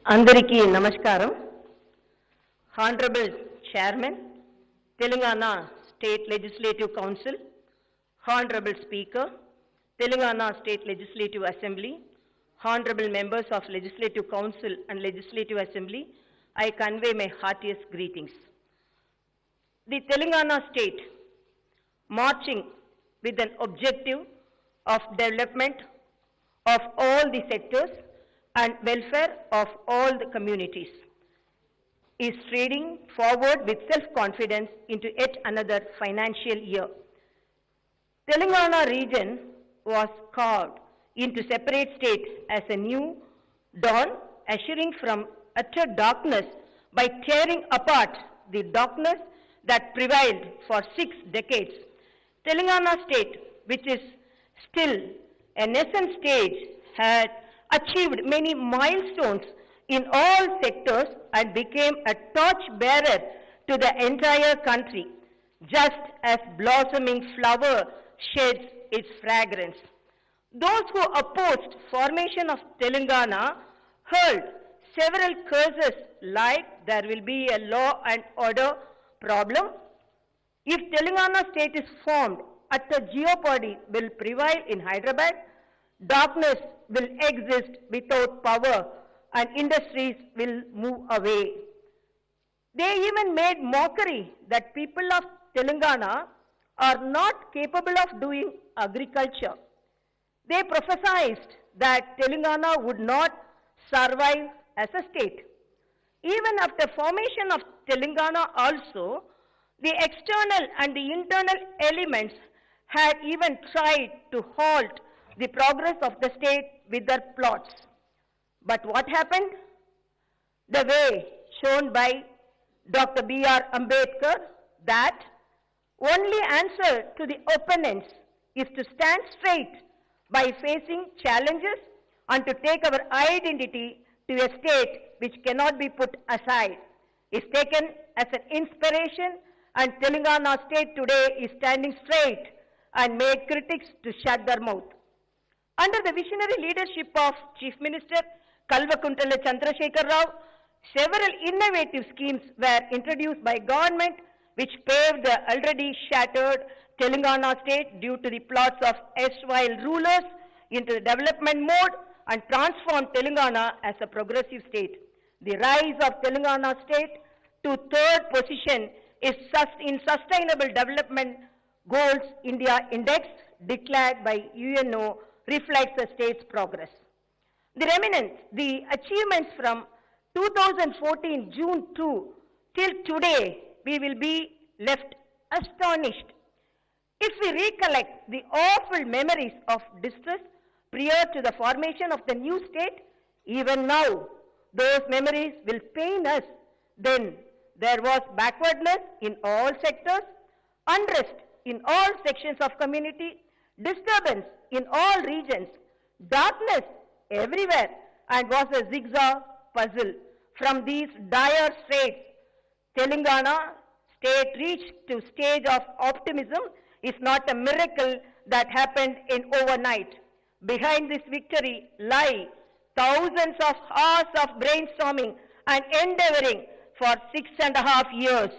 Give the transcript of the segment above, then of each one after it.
Andariki Namaskaram, Honorable Chairman, Telangana State Legislative Council, Honorable Speaker, Telangana State Legislative Assembly, Honorable Members of Legislative Council and Legislative Assembly, I convey my heartiest greetings. The Telangana State, marching with an objective of development of all the sectors and welfare of all the communities, is striding forward with self-confidence into yet another financial year. Telangana region was carved into separate states as a new dawn, assuring from utter darkness by tearing apart the darkness that prevailed for 6 decades. Telangana state, which is still a nascent stage, had achieved many milestones in all sectors and became a torch-bearer to the entire country, just as blossoming flower sheds its fragrance. Those who opposed formation of Telangana hurled several curses like there will be a law and order problem. If Telangana state is formed, utter jeopardy will prevail in Hyderabad. Darkness will exist without power and industries will move away. They even made mockery that people of Telangana are not capable of doing agriculture. They prophesied that Telangana would not survive as a state. Even after formation of Telangana also, the external and the internal elements had even tried to halt the progress of the state with their plots. But what happened? The way shown by Dr. B.R. Ambedkar, that only answer to the opponents is to stand straight by facing challenges and to take our identity to a state which cannot be put aside, is taken as an inspiration, and Telangana state today is standing straight and made critics to shut their mouth. Under the visionary leadership of Chief Minister Kalvakuntala Chandrasekhar Rao, several innovative schemes were introduced by government which paved the already shattered Telangana state due to the plots of erstwhile rulers into the development mode and transformed Telangana as a progressive state. The rise of Telangana state to third position is in Sustainable Development Goals India Index declared by UNO reflects the state's progress. The remnants, the achievements from 2014 June 2 till today, we will be left astonished. If we recollect the awful memories of distress prior to the formation of the new state, even now, those memories will pain us. Then there was backwardness in all sectors, unrest in all sections of community, disturbance in all regions, darkness everywhere, and was a zigzag puzzle. From these dire straits, Telangana state reached to stage of optimism is not a miracle that happened in overnight. Behind this victory lie thousands of hours of brainstorming and endeavoring for 6.5 years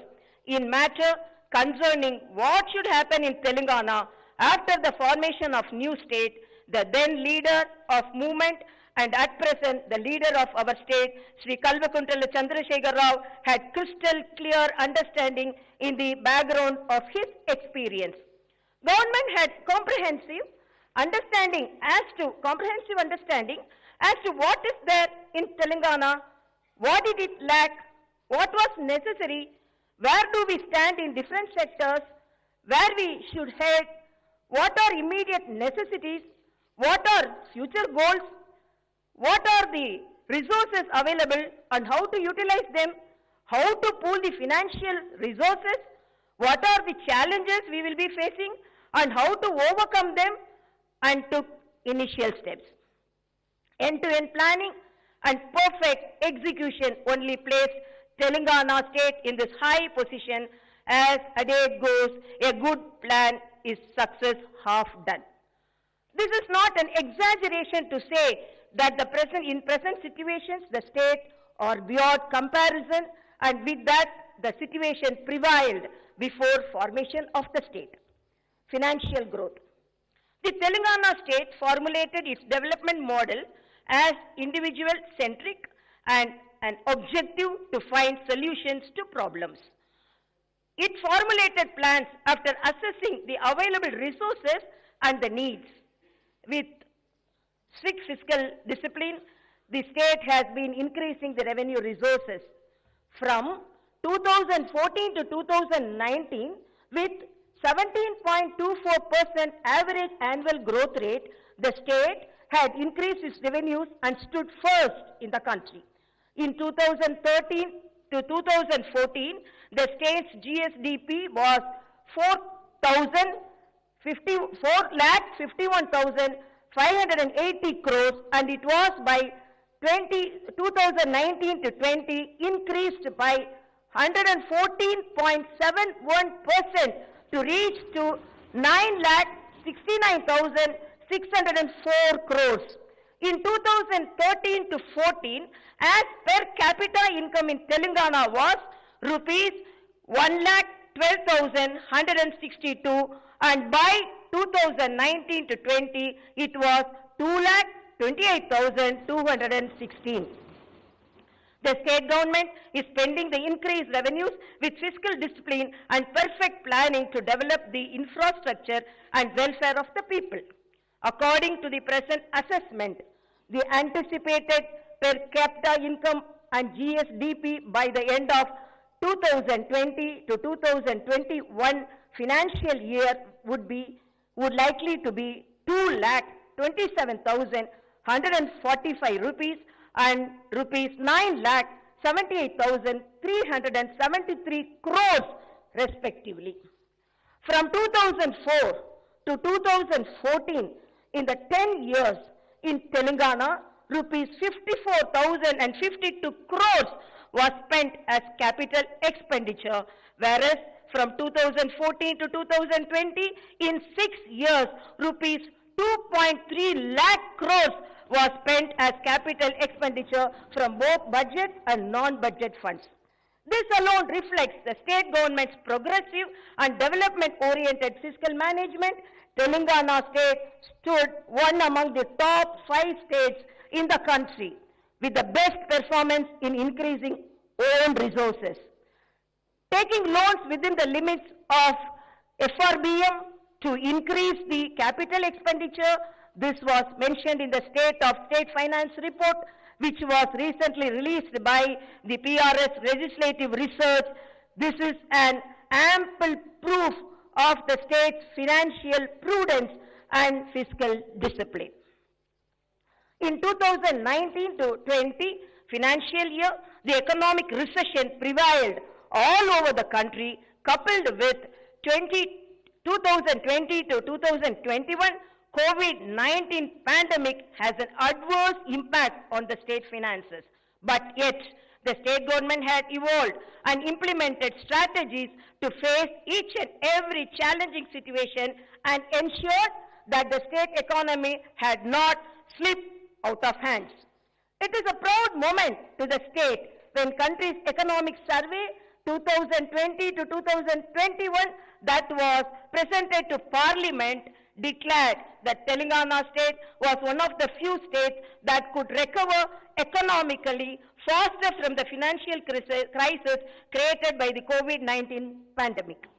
in matter concerning what should happen in Telangana after the formation of new state. The then leader of movement and at present the leader of our state, Sri Kalvakuntala Chandrasekhar Rao, had crystal clear understanding in the background of his experience. Government had comprehensive understanding as to what is there in Telangana, what did it lack, what was necessary, where do we stand in different sectors, where we should head, what are immediate necessities, what are future goals, what are the resources available and how to utilize them, how to pool the financial resources, what are the challenges we will be facing and how to overcome them, and took initial steps. End-to-end planning and perfect execution only placed Telangana state in this high position. As adage goes, a good plan is success half done. This is not an exaggeration to say that in present situations, the state are beyond comparison, and with that, the situation prevailed before formation of the state. Financial growth. The Telangana state formulated its development model as individual-centric and an objective to find solutions to problems. It formulated plans after assessing the available resources and the needs. With strict fiscal discipline, the state has been increasing the revenue resources from 2014 to 2019 with 17.24% average annual growth rate. The state had increased its revenues and stood first in the country. In 2013 to 2014, the state's GSDP was 4,51,580 crores, and it was by 2019 to 20 increased by 114.71% to reach to 9,69,604 crores. In 2013 to 14, as per capita income in Telangana was rupees 1,12,162, and by 2019 to 20, it was 2,28,216. The state government is spending the increased revenues with fiscal discipline and perfect planning to develop the infrastructure and welfare of the people. According to the present assessment, the anticipated per capita income and GSDP by the end of 2020 to 2021 financial year would likely to be 2,27,145 rupees and rupees 9,78,373 crores respectively. From 2004 to 2014, in the 10 years in Telangana, rupees 54,052 crores was spent as capital expenditure, whereas from 2014 to 2020, in 6 years, rupees 2.3 lakh crores was spent as capital expenditure from both budget and non-budget funds. This alone reflects the state government's progressive and development-oriented fiscal management. Telangana state stood one among the top 5 states in the country with the best performance in increasing own resources. Taking loans within the limits of FRBM to increase the capital expenditure, this was mentioned in the State of State Finance report, which was recently released by the PRS Legislative Research. This is an ample proof of the state's financial prudence and fiscal discipline. In 2019 to 20 financial year, the economic recession prevailed all over the country, coupled with 2020 to 2021 COVID-19 pandemic has an adverse impact on the state finances. But yet, the state government had evolved and implemented strategies to face each and every challenging situation and ensured that the state economy had not slipped out of hands. It is a proud moment to the state when country's economic survey 2020 to 2021 that was presented to Parliament declared that Telangana state was one of the few states that could recover economically faster from the financial crisis created by the COVID-19 pandemic.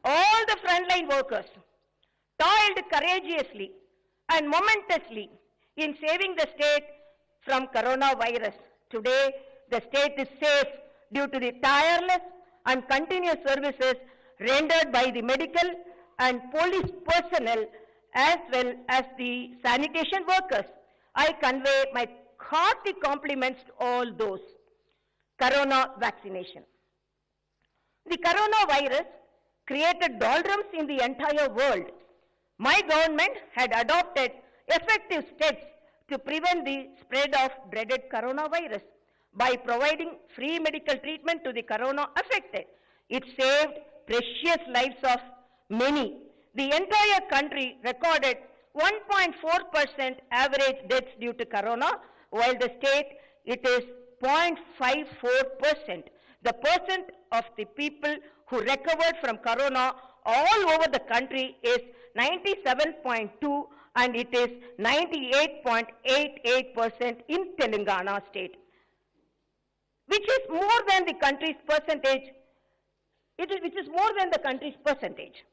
All the frontline workers toiled courageously and momentously in saving the state from coronavirus. Today, the state is safe due to the tireless and continuous services rendered by the medical and police personnel as well as the sanitation workers. I convey my hearty compliments to all those. Corona vaccination. The coronavirus created doldrums in the entire world. My government had adopted effective steps to prevent the spread of dreaded coronavirus by providing free medical treatment to the corona affected. It saved precious lives of many. The entire country recorded 1.4% average deaths due to corona, while the state it is 0.54%. The percent of the people who recovered from corona all over the country is 97.2 and it is 98.88% in Telangana state, which is more than the country's percentage. Which is more than the country's percentage.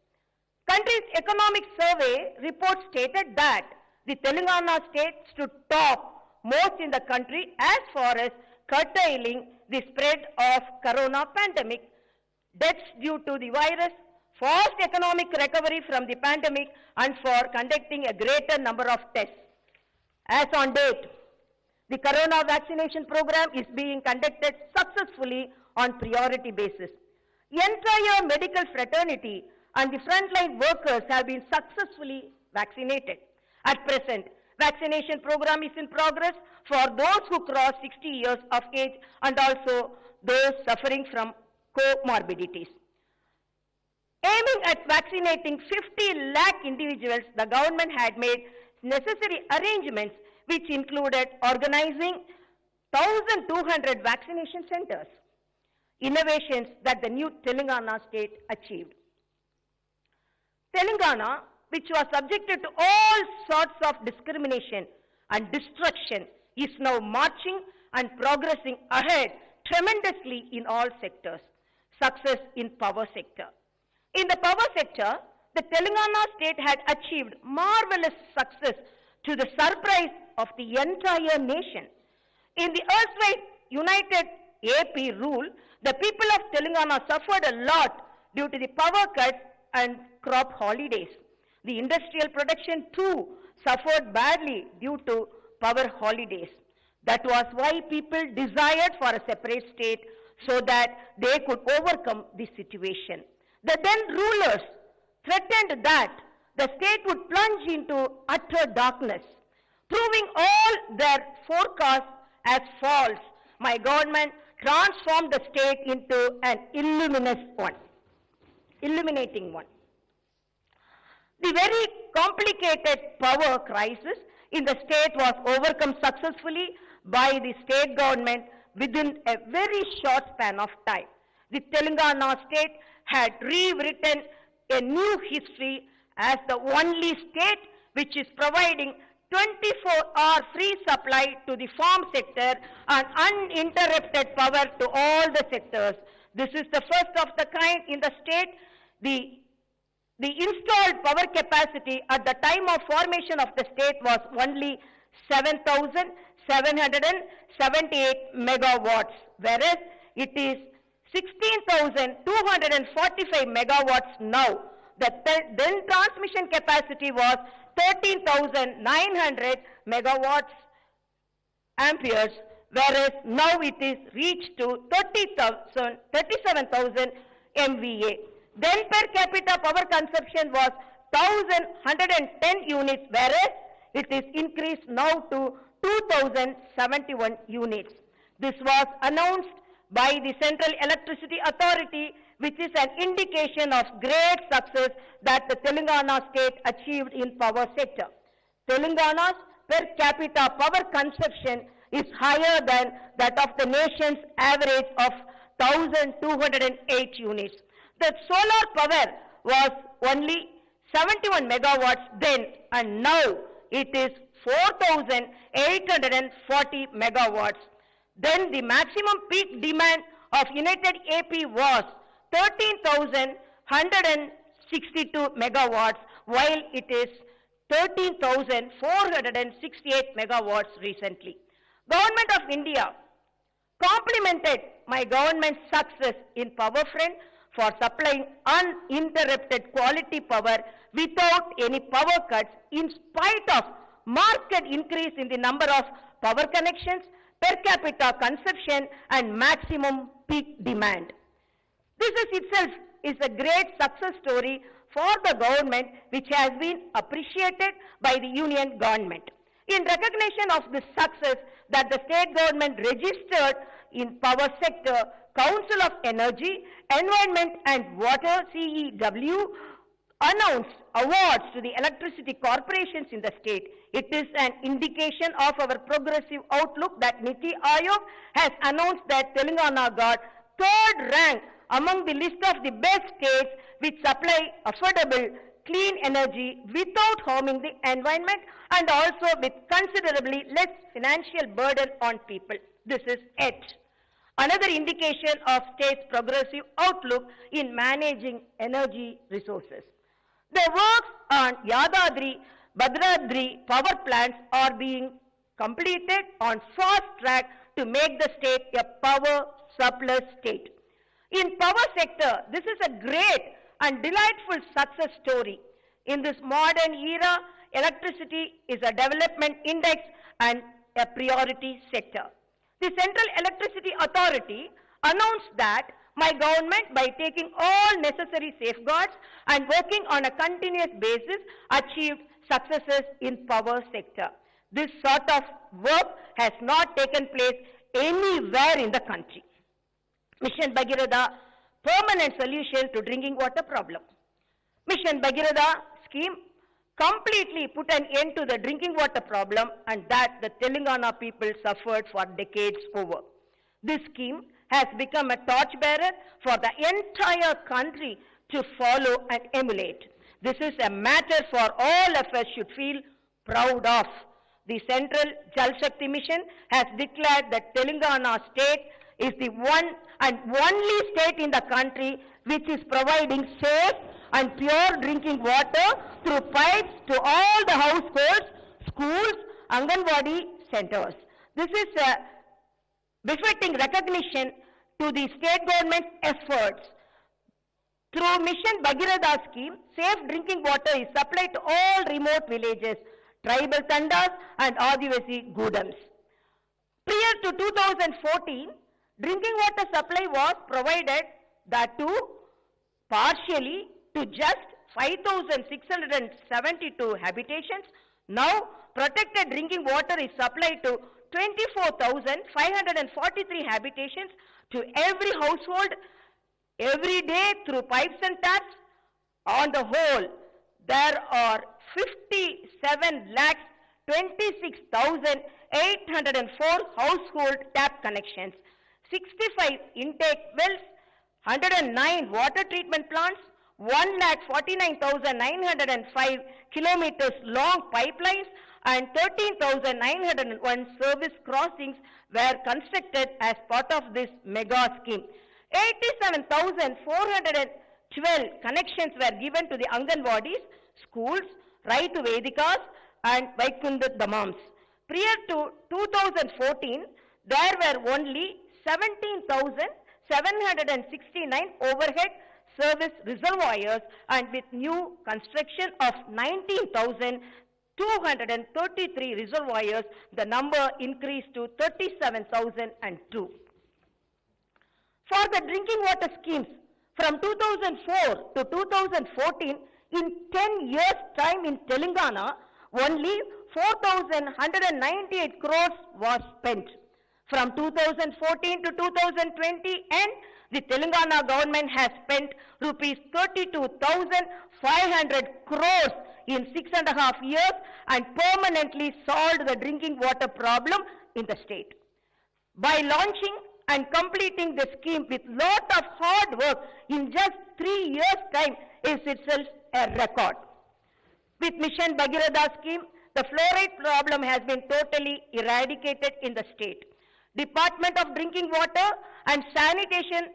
Country's economic survey report stated that the Telangana state stood top most in the country as far as curtailing the spread of corona pandemic, deaths due to the virus, fast economic recovery from the pandemic, and for conducting a greater number of tests. As on date, the corona vaccination program is being conducted successfully on priority basis. Entire medical fraternity and the frontline workers have been successfully vaccinated. At present, vaccination program is in progress for those who cross 60 years of age and also those suffering from comorbidities. Aiming at vaccinating 50 lakh individuals, the government had made necessary arrangements which included organizing 1,200 vaccination centers, innovations that the new Telangana state achieved. Telangana, which was subjected to all sorts of discrimination and destruction, is now marching and progressing ahead tremendously in all sectors. Success in power sector. In the power sector, the Telangana state had achieved marvelous success to the surprise of the entire nation. In the erstwhile united AP rule, the people of Telangana suffered a lot due to the power cuts and crop holidays. The industrial production too suffered badly due to power holidays. That was why people desired for a separate state so that they could overcome the situation. The then rulers threatened that the state would plunge into utter darkness. Proving all their forecasts as false, my government transformed the state into an illuminating one. The very complicated power crisis in the state was overcome successfully by the state government within a very short span of time. The Telangana state had rewritten a new history as the only state which is providing 24-hour free supply to the farm sector and uninterrupted power to all the sectors. This is the first of the kind in the state. The installed power capacity at the time of formation of the state was only 7,778 megawatts, whereas it is 16,245 megawatts now. The then transmission capacity was 13,900 megawatts amperes, whereas now it is reached to 37,000 MVA. Then per capita power consumption was 1,110 units, whereas it is increased now to 2,071 units. This was announced by the Central Electricity Authority, which is an indication of great success that the Telangana state achieved in power sector. Telangana's per capita power consumption is higher than that of the nation's average of 1,208 units. The solar power was only 71 megawatts then, and now it is 4,840 megawatts. Then the maximum peak demand of United AP was 13,162 megawatts, while it is 13,468 megawatts recently. Government of India complimented my government's success in power front for supplying uninterrupted quality power without any power cuts in spite of marked increase in the number of power connections, per capita consumption and maximum peak demand. This itself is a great success story for the government, which has been appreciated by the union government. In recognition of this success that the state government registered in power sector, Council of Energy, Environment and Water (CEW) announced awards to the electricity corporations in the state. It is an indication of our progressive outlook that Niti Aayog has announced that Telangana got third rank among the list of the best states which supply affordable, clean energy without harming the environment and also with considerably less financial burden on people. This is it. Another indication of state's progressive outlook in managing energy resources. The works on Yadadri, Bhadradri power plants are being completed on fast track to make the state a power surplus state. In power sector, this is a great and delightful success story. In this modern era, electricity is a development index and a priority sector. The Central Electricity Authority announced that my government, by taking all necessary safeguards and working on a continuous basis, achieved successes in power sector. This sort of work has not taken place anywhere in the country. Mission Bhagiratha, permanent solution to drinking water problem. Mission Bhagiratha scheme completely put an end to the drinking water problem and that the Telangana people suffered for decades over. This scheme has become a torchbearer for the entire country to follow and emulate. This is a matter for all of us should feel proud of. The Central Jal Shakti Mission has declared that Telangana state is the one and only state in the country which is providing safe and pure drinking water through pipes to all the households, schools, Anganwadi centers. This is a befitting recognition to the state government's efforts. Through Mission Bhagiratha scheme, safe drinking water is supplied to all remote villages, tribal tandas and Adivasi Gudams. Prior to 2014, drinking water supply was provided, that too partially, to just 5,672 habitations. Now, protected drinking water is supplied to 24,543 habitations to every household every day through pipes and taps. On the whole, there are 57,26,804 household tap connections, 65 intake wells, 109 water treatment plants, 1,49,905 kilometers long pipelines and 13,901 service crossings were constructed as part of this mega scheme. 87,412 connections were given to the Anganwadis, schools, Raitu Vedikas and Vaikunda Dhamams. Prior to 2014, there were only 17,769 overhead service reservoirs, and with new construction of 19,233 reservoirs, the number increased to 37,002. For the drinking water schemes from 2004 to 2014, in 10 years' time in Telangana, only 4,198 crores was spent. From 2014 to 2020 and the Telangana government has spent rupees 32,500 crores in 6.5 years and permanently solved the drinking water problem in the state. By launching and completing the scheme with lot of hard work in just 3 years' time is itself a record. With Mission Bhagiratha scheme, the fluoride problem has been totally eradicated in the state. Department of Drinking Water and Sanitation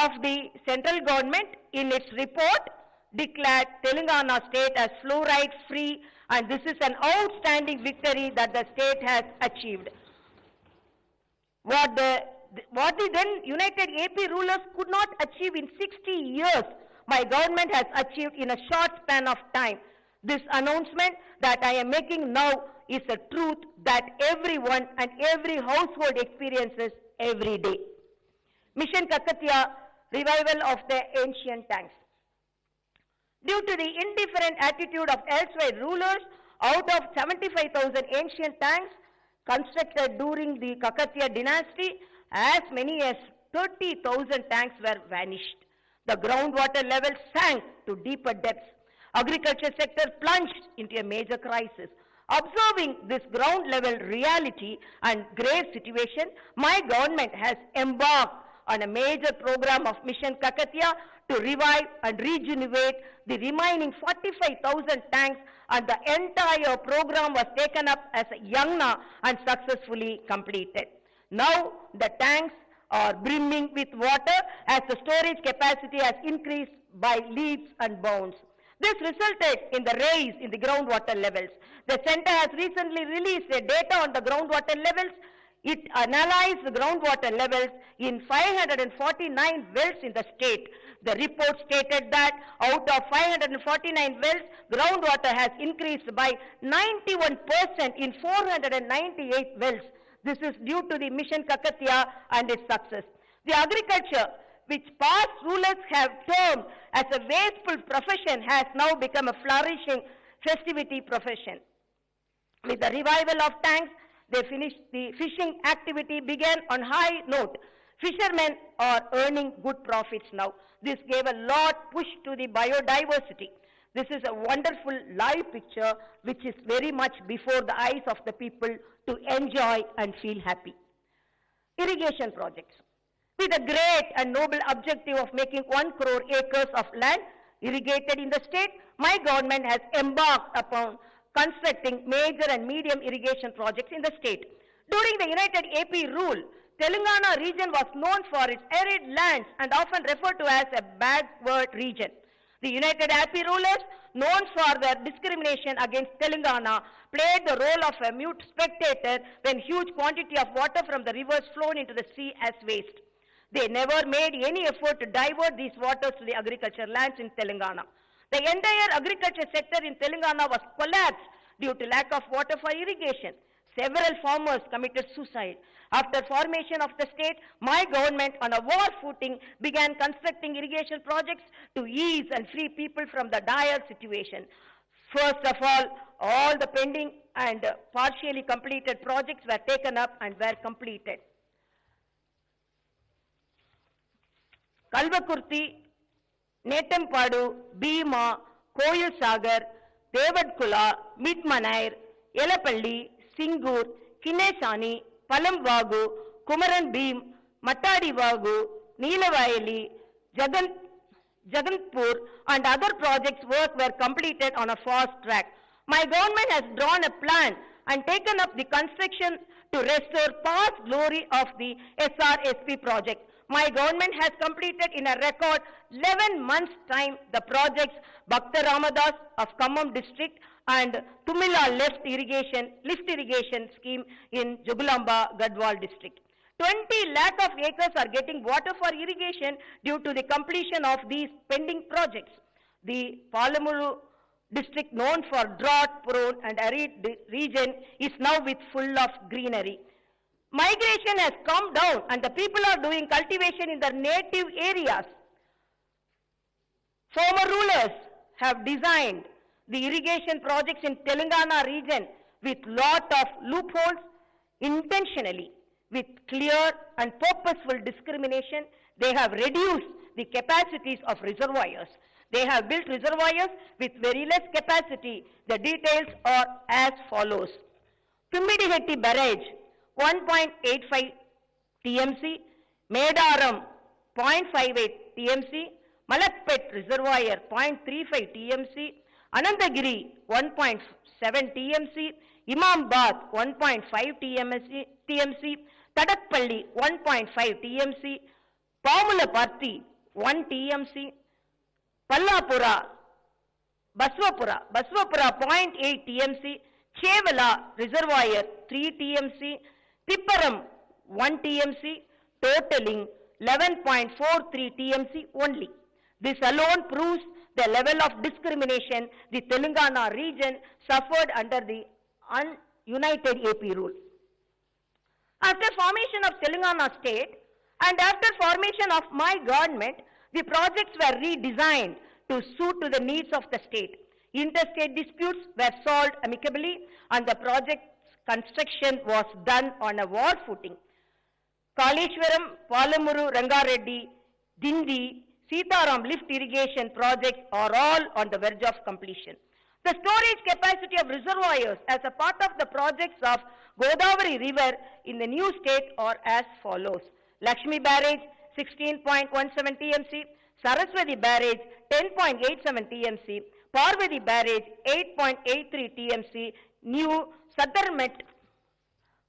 of the central government in its report declared Telangana state as fluoride free, and this is an outstanding victory that the state has achieved. What the then United AP rulers could not achieve in 60 years, my government has achieved in a short span of time. This announcement that I am making now is a truth that everyone and every household experiences every day. Mission Kakatiya, revival of the ancient tanks. Due to the indifferent attitude of elsewhere rulers, out of 75,000 ancient tanks constructed during the Kakatiya dynasty, as many as 30,000 tanks were vanished. The groundwater level sank to deeper depths. agriculture sector plunged into a major crisis. Observing this ground level reality and grave situation, my government has embarked on a major program of Mission Kakatiya to revive and rejuvenate the remaining 45,000 tanks, and the entire program was taken up as a Yagna and successfully completed. Now the tanks are brimming with water as the storage capacity has increased by leaps and bounds. This resulted in the rise in the groundwater levels. The center has recently released a data on the groundwater levels. It analyzed the groundwater levels in 549 wells in the state. The report stated that out of 549 wells, groundwater has increased by 91% in 498 wells. This is due to the Mission Kakatiya and its success. The agriculture, which past rulers have termed as a wasteful profession, has now become a flourishing festivity profession. With the revival of tanks, the fishing activity began on high note. Fishermen are earning good profits now. This gave a lot push to the biodiversity. This is a wonderful live picture which is very much before the eyes of the people to enjoy and feel happy. Irrigation projects. With a great and noble objective of making 1 crore acres of land irrigated in the state, my government has embarked upon constructing major and medium irrigation projects in the state. During the United AP rule, Telangana region was known for its arid lands and often referred to as a backward region. The United AP rulers, known for their discrimination against Telangana, played the role of a mute spectator when huge quantity of water from the rivers flowed into the sea as waste. They never made any effort to divert these waters to the agriculture lands in Telangana. The entire agriculture sector in Telangana was collapsed due to lack of water for irrigation. Several farmers committed suicide. After formation of the state, my government on a war footing began constructing irrigation projects to ease and free people from the dire situation. First of all the pending and partially completed projects were taken up and were completed. Kalvakurti, Netampadu, Bhima, Koyil Sagar, Devadkula, Midmanair, Yelapalli, Singur, Kinesani, Palamvagu, Kumaran Bhim, Matadi Vagu, Neelavayali, Jaganpur and other projects work were completed on a fast track. My government has drawn a plan and taken up the construction to restore past glory of the SRSP project. My government has completed in a record 11 months' time the projects Bhakta Ramadas of Khammam district and Tumila lift irrigation scheme in Jugulamba, Gadwal district. 20 lakh of acres are getting water for irrigation due to the completion of these pending projects. The Palamuru district, known for drought-prone and arid region, is now with full of greenery. Migration has come down and the people are doing cultivation in their native areas. Former rulers have designed the irrigation projects in Telangana region with lot of loopholes intentionally. With clear and purposeful discrimination, they have reduced the capacities of reservoirs. They have built reservoirs with very less capacity. The details are as follows. Pimmidihetti Barrage, 1.85 TMC, Medaram, 0.58 TMC, Malakpet Reservoir, 0.35 TMC, Anandagiri, 1.7 TMC, Imambad, 1.5 TMC, Tadakpalli, 1.5 TMC, Pamulaparthi, 1 TMC, Pallapura, Baswapura, 0.8 TMC, Chevala Reservoir, 3 TMC, Tipparam, 1 TMC, totaling 11.43 TMC only. This alone proves the level of discrimination the Telangana region suffered under the United AP rule. After formation of Telangana state and after formation of my government, the projects were redesigned to suit to the needs of the state. Interstate disputes were solved amicably and the project's construction was done on a war footing. Kaleshwaram, Palamuru, Rangareddy, Dindi, Sitaram lift irrigation projects are all on the verge of completion. The storage capacity of reservoirs as a part of the projects of Godavari River in the new state are as follows. Lakshmi Barrage 16.17 TMC, Saraswati Barrage 10.87 TMC, Parvati Barrage 8.83 TMC, New Southern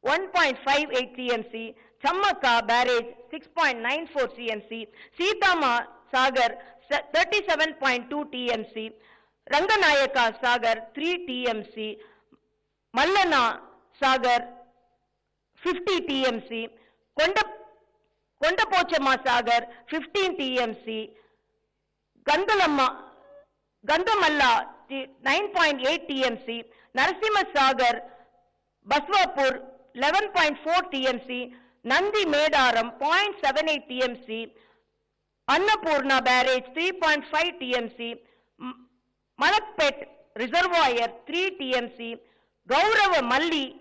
1.58 TMC, Chammaka Barrage 6.94 TMC, Sitama Sagar 37.2 TMC, Ranganayaka Sagar 3 TMC, Mallana Sagar 50 TMC, Kondapochama Sagar 15 TMC, Gandamalla 9.8 TMC, Narasimha Sagar Baswapur 11.4 TMC, Nandi Medaram 0.78 TMC, Annapurna Barrage 3.5 TMC, Malakpet Reservoir 3 TMC, Gaurava Malli,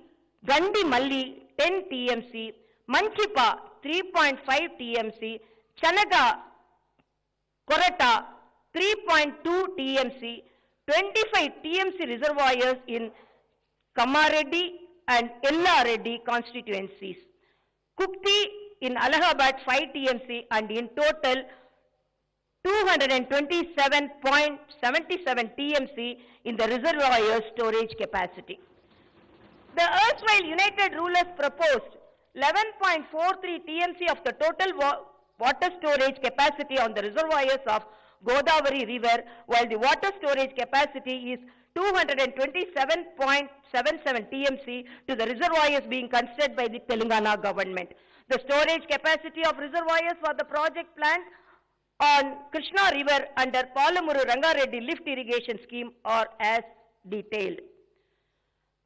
Gandi Malli 10 TMC, Manchipa 3.5 TMC, Chanaga Korata 3.2 TMC, 25 TMC reservoirs in Kamareddy and Ellareddy constituencies. Kukti in Allahabad 5 TMC and in total 227.77 TMC in the reservoir storage capacity. The erstwhile United Rulers proposed 11.43 TMC of the total water storage capacity on the reservoirs of Godavari River, while the water storage capacity is 227.77 TMC to the reservoirs being considered by the Telangana government. The storage capacity of reservoirs for the project plant on Krishna River under Palamuru Rangareddy lift irrigation scheme are as detailed.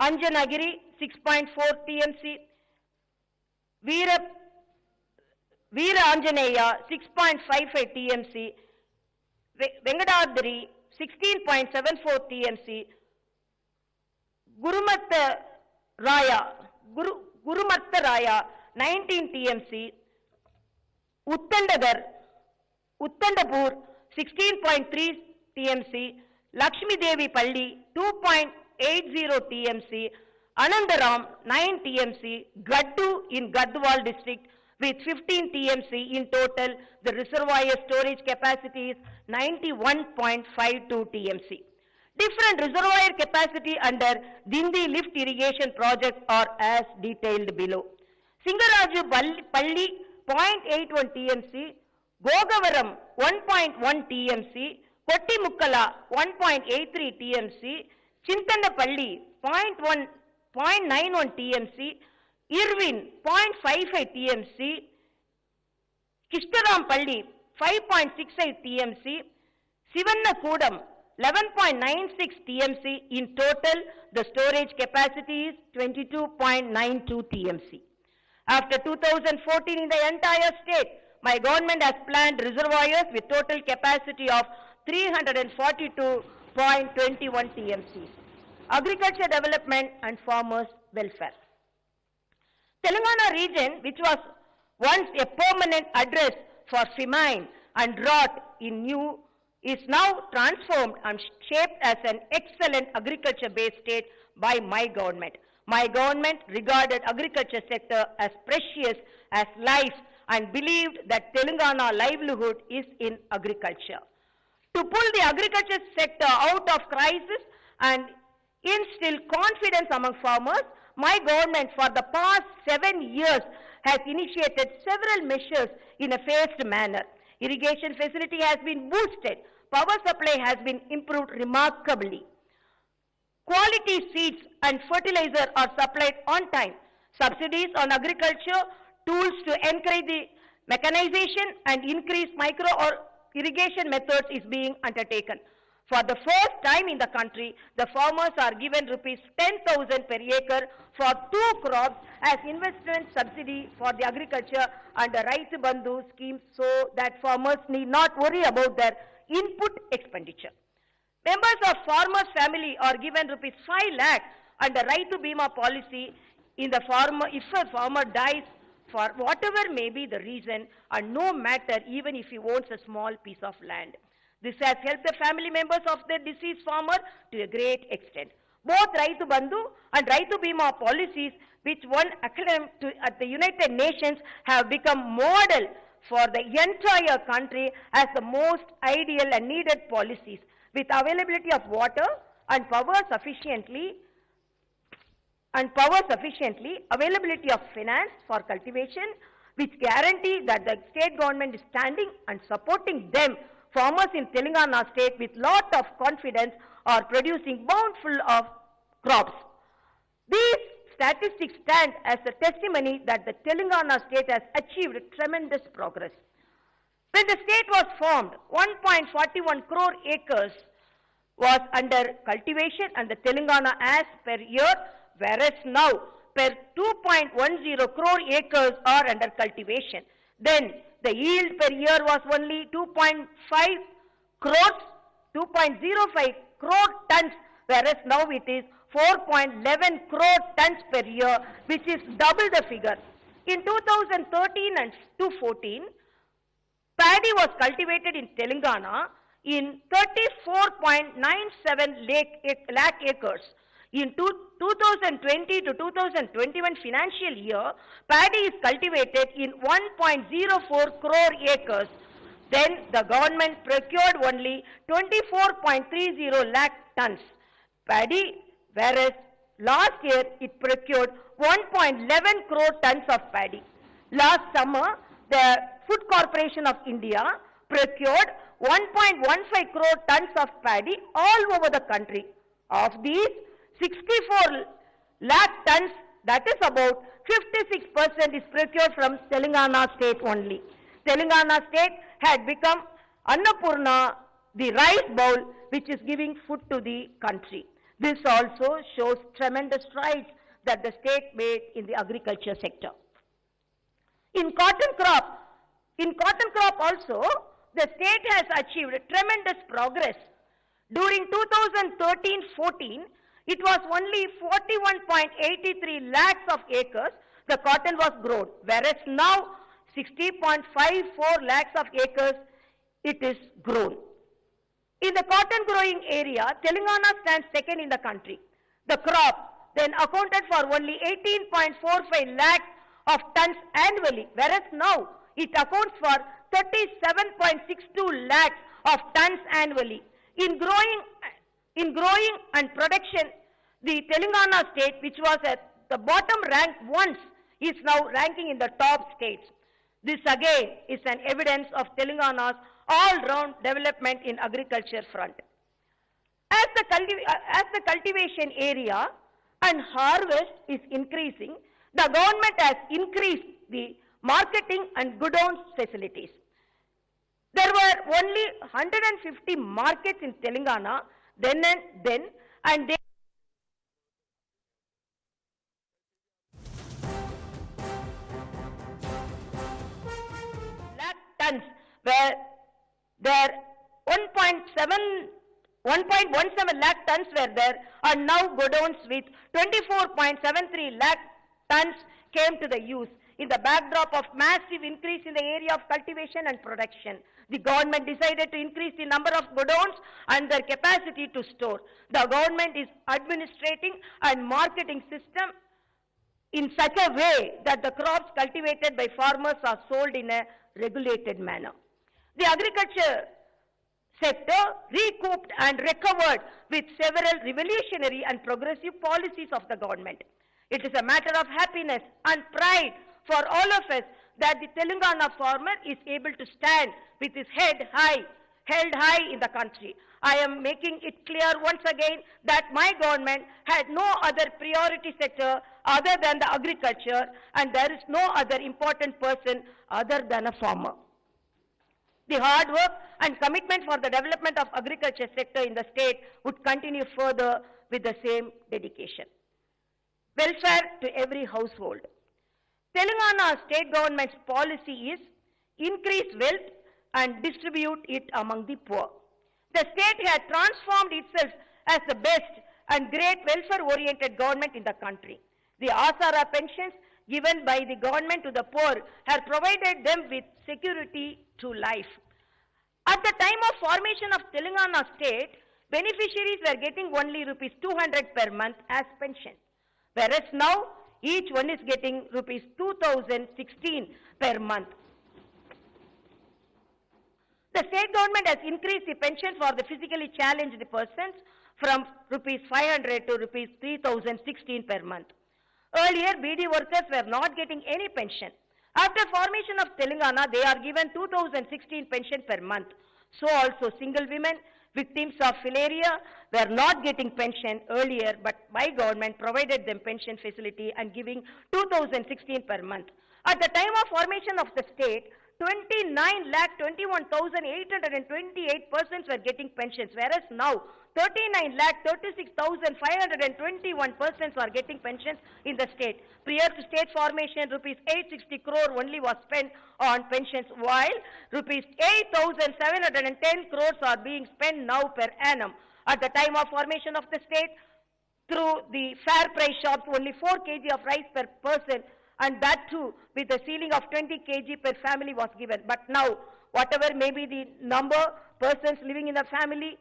Anjanagiri 6.4 TMC, Veera Anjaneya 6.55 TMC, Vengadadri 16.74 TMC, Gurumatta Raya 19 TMC, Uttandapur 16.3 TMC, Lakshmi Devi Palli 2.80 TMC, Anandaram 9 TMC, Gaddu in Gadwal district with 15 TMC in total. The reservoir storage capacity is 91.52 TMC. Different reservoir capacity under Dindi lift irrigation projects are as detailed below. Singaraju Palli 0.81 TMC, Gogavaram 1.1 TMC, Kottimukkala 1.83 TMC, Chintandapalli 0.91 TMC, Irvin 0.55 TMC, Kishtarampalli 5.68 TMC, Sivannakoodam 11.96 TMC. In total, the storage capacity is 22.92 TMC. After 2014 in the entire state, my government has planned reservoirs with total capacity of 342.21 TMC. Agriculture development and farmers' welfare. Telangana region, which was once a permanent address for famine and drought is now transformed and shaped as an excellent agriculture-based state by my government. My government regarded agriculture sector as precious as life and believed that Telangana livelihood is in agriculture. To pull the agriculture sector out of crisis and instill confidence among farmers, my government for the past 7 years has initiated several measures in a phased manner. Irrigation facility has been boosted. Power supply has been improved remarkably. Quality seeds and fertilizer are supplied on time. Subsidies on agriculture, tools to encourage the mechanization and increase micro or irrigation methods is being undertaken. For the first time in the country, the farmers are given rupees 10,000 per acre for 2 crops as investment subsidy for the agriculture under Raitu Bandhu scheme, so that farmers need not worry about their input expenditure. Members of farmers' family are given rupees 5 lakh under Raitu Bima policy in the farmer if a farmer dies for whatever may be the reason, and no matter even if he owns a small piece of land. This has helped the family members of the deceased farmer to a great extent. Both Raitu Bandhu and Raitu Bima policies, which won acclaim at the United Nations, have become model for the entire country as the most ideal and needed policies, with availability of water and power sufficiently, availability of finance for cultivation, which guarantee that the state government is standing and supporting them. Farmers in Telangana state with lot of confidence are producing bountiful of crops. These statistics stand as a testimony that the Telangana state has achieved tremendous progress. When the state was formed, 1.41 crore acres was under cultivation and the Telangana as per year, whereas now per 2.10 crore acres are under cultivation. Then the yield per year was only 2.05 crore tons, whereas now it is 4.11 crore tons per year, which is double the figure. In 2013 and 2014, paddy was cultivated in Telangana in 34.97 lakh acres. In 2020 to 2021 financial year, paddy is cultivated in 1.04 crore acres. Then the government procured only 24.30 lakh tons paddy, whereas last year it procured 1.11 crore tons of paddy. Last summer, the Food Corporation of India procured 1.15 crore tons of paddy all over the country. Of these, 64 lakh tons, that is about 56% is procured from Telangana state only. Telangana state had become Annapurna, the rice bowl, which is giving food to the country. This also shows tremendous strides that the state made in the agriculture sector. In cotton crop also, the state has achieved tremendous progress. During 2013-14, it was only 41.83 lakhs of acres the cotton was grown, whereas now 60.54 lakhs of acres it is grown. In the cotton growing area, Telangana stands second in the country. The crop then accounted for only 18.45 lakhs of tons annually, whereas now it accounts for 37.62 lakhs of tons annually. In growing and production, the Telangana state, which was at the bottom rank once, is now ranking in the top states. This again is an evidence of Telangana's all-round development in agriculture front. As the cultivation area and harvest is increasing, the government has increased the marketing and godown facilities. There were only 150 markets in Telangana then, and they lakh tons were there. 1.17 lakh tons were there, and now godowns with 24.73 lakh tons came to the use. In the backdrop of massive increase in the area of cultivation and production, the government decided to increase the number of godowns and their capacity to store. The government is administrating and marketing system in such a way that the crops cultivated by farmers are sold in a regulated manner. The agriculture sector recouped and recovered with several revolutionary and progressive policies of the government. It is a matter of happiness and pride for all of us that the Telangana farmer is able to stand with his head held high in the country. I am making it clear once again that my government had no other priority sector other than the agriculture, and there is no other important person other than a farmer. The hard work and commitment for the development of agriculture sector in the state would continue further with the same dedication. Welfare to every household. Telangana state government's policy is increase wealth and distribute it among the poor. The state has transformed itself as the best and great welfare-oriented government in the country. The Asara pensions given by the government to the poor have provided them with security to life. At the time of formation of Telangana state, beneficiaries were getting only rupees 200 per month as pension, whereas now each one is getting rupees 2016 per month. The state government has increased the pension for the physically challenged persons from rupees 500 to rupees 3016 per month. Earlier, BD workers were not getting any pension. After formation of Telangana, they are given 2016 pension per month. So also single women, victims of filaria were not getting pension earlier, but my government provided them pension facility and giving 2016 per month. At the time of formation of the state, 29,21,828 persons were getting pensions, whereas now 39,36,521 persons are getting pensions in the state. Prior to state formation, rupees 860 crore only was spent on pensions, while rupees 8,710 crores are being spent now per annum. At the time of formation of the state, through the fair price shops, only 4 kg of rice per person, and that too with a ceiling of 20 kg per family was given. But now, whatever may be the number persons living in the family,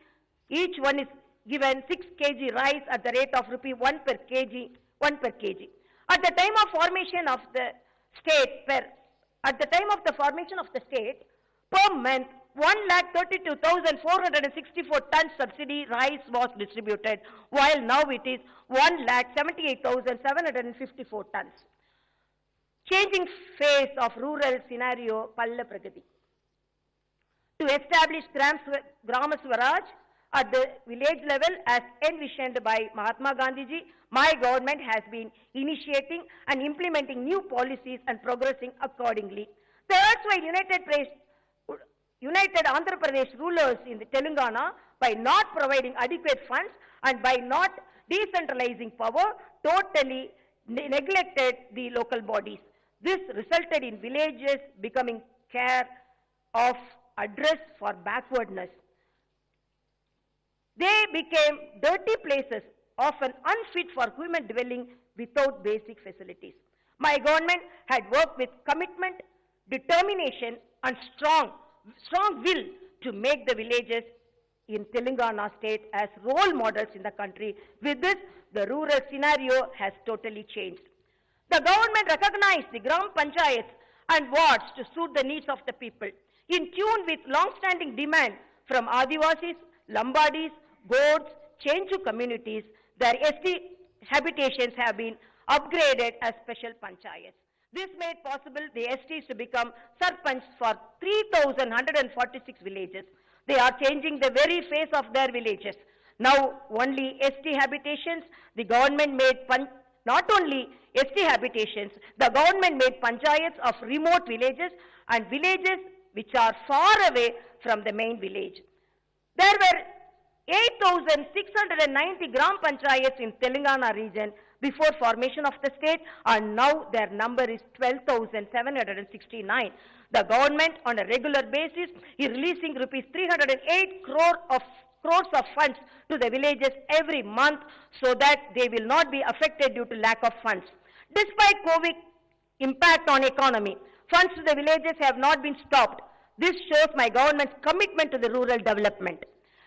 each one is given 6 kg rice at the rate of rupee 1 per kg. At the time of formation of the state, per month, 1,32,464 tons subsidy rice was distributed, while now it is 1,78,754 tons. Changing face of rural scenario, Palla Pragati. To establish Grama Swaraj at the village level as envisioned by Mahatma Gandhi ji, my government has been initiating and implementing new policies and progressing accordingly. The erstwhile United Andhra Pradesh rulers in the Telangana, by not providing adequate funds and by not decentralizing power, totally neglected the local bodies. This resulted in villages becoming care of address for backwardness. They became dirty places, often unfit for human dwelling without basic facilities. My government had worked with commitment, determination and strong will to make the villages in Telangana state as role models in the country. With this, the rural scenario has totally changed. The government recognized the Gram Panchayats and wards to suit the needs of the people. In tune with long-standing demand from Adivasis, Lambadis, Gods, Chenchu communities, their ST habitations have been upgraded as special Panchayats. This made possible the STs to become Sarpanch for 3,146 villages. They are changing the very face of their villages. Now only ST habitations, the government made not only ST habitations, the government made panchayats of remote villages and villages which are far away from the main village. There were 8,690 Gram Panchayats in Telangana region before formation of the state, and now their number is 12,769. The government on a regular basis is releasing rupees 308 crores of funds to the villages every month so that they will not be affected due to lack of funds. Despite COVID impact on economy, funds to the villages have not been stopped. This shows my government's commitment to the rural development.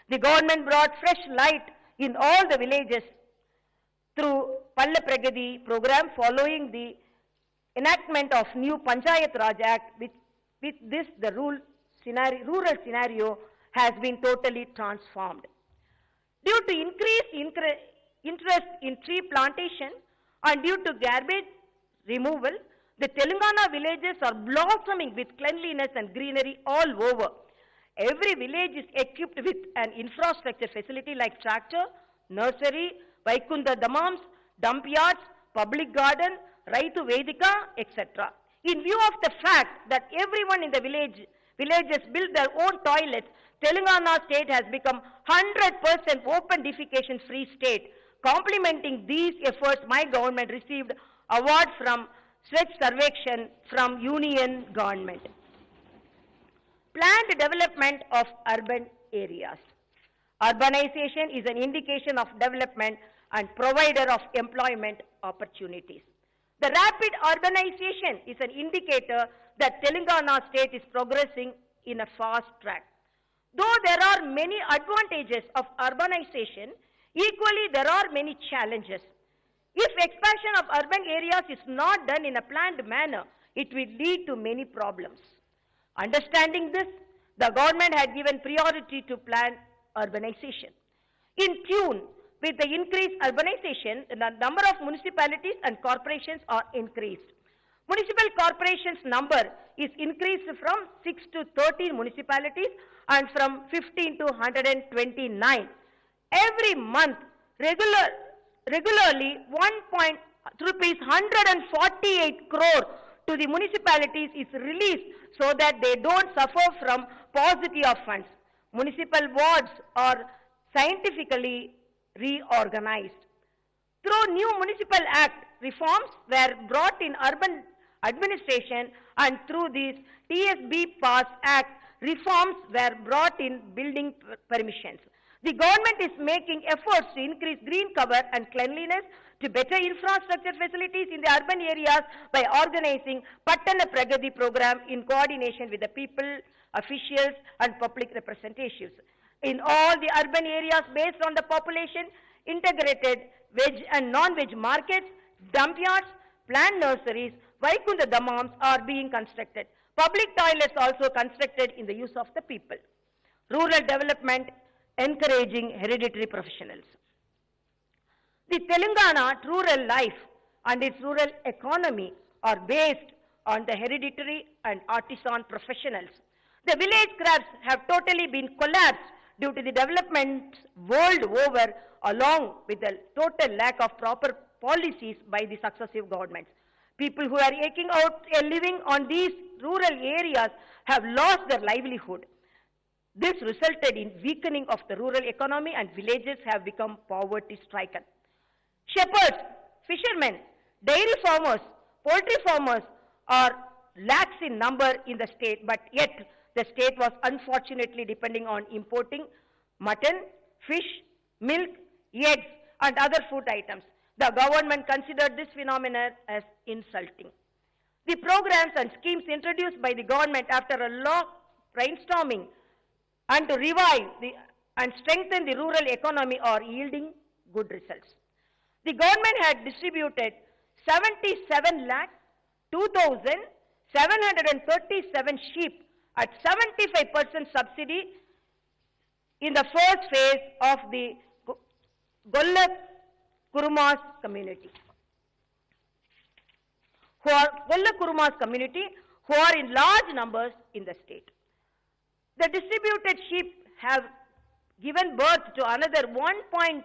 The government brought fresh light in all the villages through Palla Pragati program following the enactment of new Panchayat Raj Act. With this, the rural scenario has been totally transformed. Due to increased interest in tree plantation and due to garbage removal, the Telangana villages are blossoming with cleanliness and greenery all over. Every village is equipped with an infrastructure facility like tractor, nursery, Vaikunda Damams, dump yards, public garden, Raitu Vedika, etc. In view of the fact that everyone in the villages build their own toilets, Telangana state has become 100% open defecation free state. Complementing these efforts, my government received award from Swachh Sarvekshan from Union government. Planned development of urban areas. Urbanization is an indication of development and provider of employment opportunities. The rapid urbanization is an indicator that Telangana state is progressing in a fast track. Though there are many advantages of urbanization, equally there are many challenges. If expansion of urban areas is not done in a planned manner, it will lead to many problems. Understanding this, the government had given priority to planned urbanization. In tune with the increased urbanization, the number of municipalities and corporations are increased. Municipal corporations number is increased from 6 to 13 municipalities and from 15 to 129. Every month, regularly rupees 148 crore to the municipalities is released so that they don't suffer from paucity of funds. Municipal wards are scientifically reorganized. Through new municipal act, reforms were brought in urban administration, and through this TSB Pass Act, reforms were brought in building permissions. The government is making efforts to increase green cover and cleanliness, to better infrastructure facilities in the urban areas by organizing Pattana Pragati program in coordination with the people, officials and public representatives. In all the urban areas based on the population, integrated veg and non-veg markets, dump yards, planned nurseries, Vaikunda Dhammams are being constructed. Public toilets also constructed in the use of the people. Rural development, encouraging hereditary professionals. The Telangana rural life and its rural economy are based on the hereditary and artisan professionals. The village crafts have totally been collapsed due to the development world over, along with the total lack of proper policies by the successive governments. People who are eking out a living on these rural areas have lost their livelihood. This resulted in weakening of the rural economy, and villages have become poverty-stricken. Shepherds, fishermen, dairy farmers, poultry farmers are lakhs in number in the state, but yet the state was unfortunately depending on importing mutton, fish, milk, eggs and other food items. The government considered this phenomenon as insulting. The programs and schemes introduced by the government after a long brainstorming and to revive and strengthen the rural economy are yielding good results. The government had distributed 77,02,737 sheep at 75% subsidy in the first phase of the Golla Kurumas community. Golla Kurumas community who are in large numbers in the state. The distributed sheep have given birth to another 1.20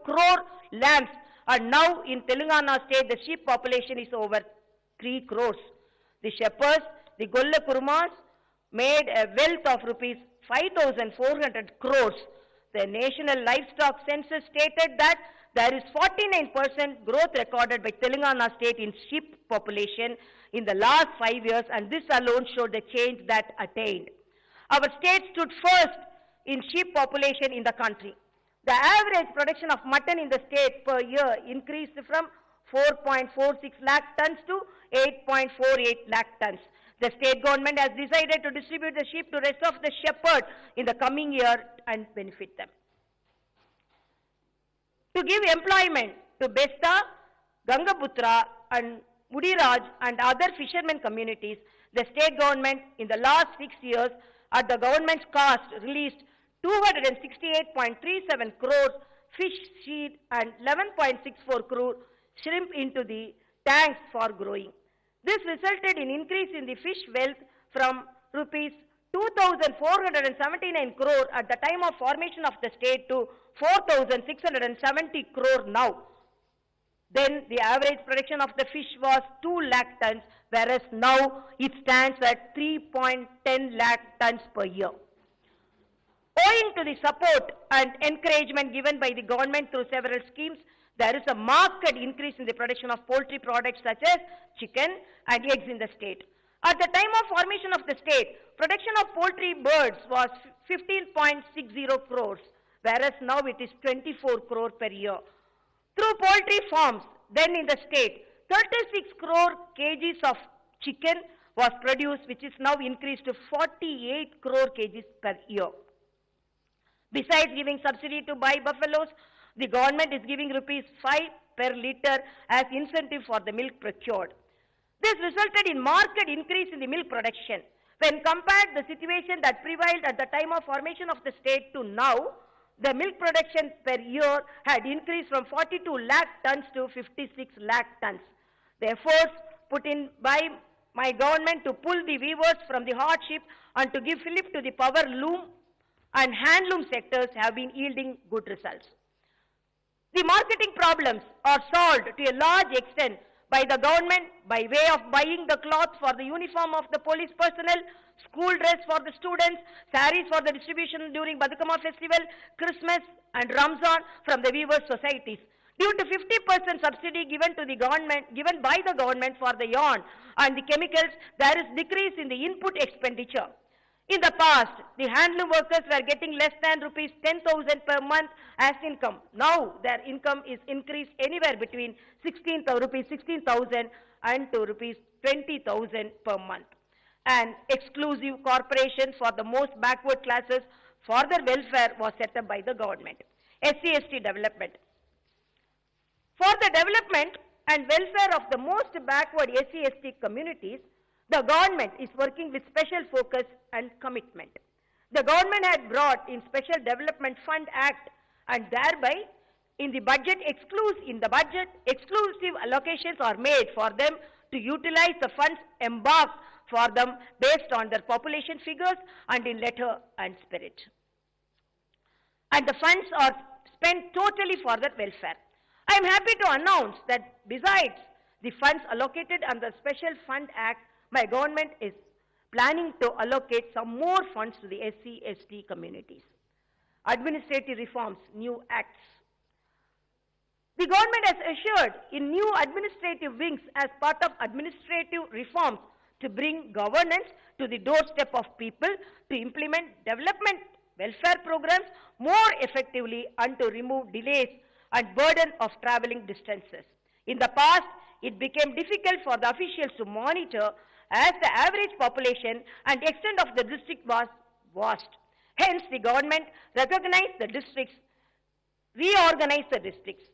crore lambs, and now in Telangana state the sheep population is over 3 crores. The shepherds, the Golla Kurumas, made a wealth of rupees 5,400 crores. The National Livestock Census stated that there is 49% growth recorded by Telangana state in sheep population in the last 5 years, and this alone showed the change that attained. Our state stood first in sheep population in the country. The average production of mutton in the state per year increased from 4.46 lakh tons to 8.48 lakh tons. The state government has decided to distribute the sheep to rest of the shepherds in the coming year and benefit them. To give employment to Besta, Gangaputra and Mudiraj and other fishermen communities, the state government in the last 6 years at the government's cost released 268.37 crores fish feed and 11.64 crore shrimp into the tanks for growing. This resulted in increase in the fish wealth from rupees 2,479 crore at the time of formation of the state to 4,670 crore now. Then the average production of the fish was 2 lakh tons, whereas now it stands at 3.10 lakh tons per year. Owing to the support and encouragement given by the government through several schemes, there is a marked increase in the production of poultry products such as chicken and eggs in the state. At the time of formation of the state, production of poultry birds was 15.60 crores, whereas now it is 24 crore per year. Through poultry farms, then in the state, 36 crore kgs of chicken was produced, which is now increased to 48 crore kgs per year. Besides giving subsidy to buy buffaloes, the government is giving rupees 5 per litre as incentive for the milk procured. This resulted in marked increase in the milk production. When compared the situation that prevailed at the time of formation of the state to now, the milk production per year had increased from 42 lakh tons to 56 lakh tons. The efforts put in by my government to pull the weavers from the hardship and to give fillip to the power loom and handloom sectors have been yielding good results. The marketing problems are solved to a large extent by the government by way of buying the cloth for the uniform of the police personnel, school dress for the students, saris for the distribution during Badukama festival, Christmas and Ramzan from the weavers' societies. Due to 50% subsidy given by the government for the yarn and the chemicals, there is decrease in the input expenditure. In the past, the handloom workers were getting less than rupees 10,000 per month as income. Now, their income is increased anywhere between 16,000 and to rupees 20,000 per month. An exclusive corporation for the most backward classes for their welfare was set up by the government. SC/ST development. For the development and welfare of the most backward SC/ST communities, the government is working with special focus and commitment. The government had brought in Special Development Fund Act and thereby in the budget exclusive allocations are made for them to utilize the funds embarked for them based on their population figures and in letter and spirit. And the funds are spent totally for their welfare. I am happy to announce that besides the funds allocated under Special Fund Act, my government is planning to allocate some more funds to the SC/ST communities. Administrative reforms, new acts. The government has assured in new administrative wings as part of administrative reforms to bring governance to the doorstep of people, to implement development welfare programs more effectively and to remove delays and burden of traveling distances. In the past, it became difficult for the officials to monitor as the average population and extent of the district was vast. Hence, the government recognized the districts, reorganized the districts.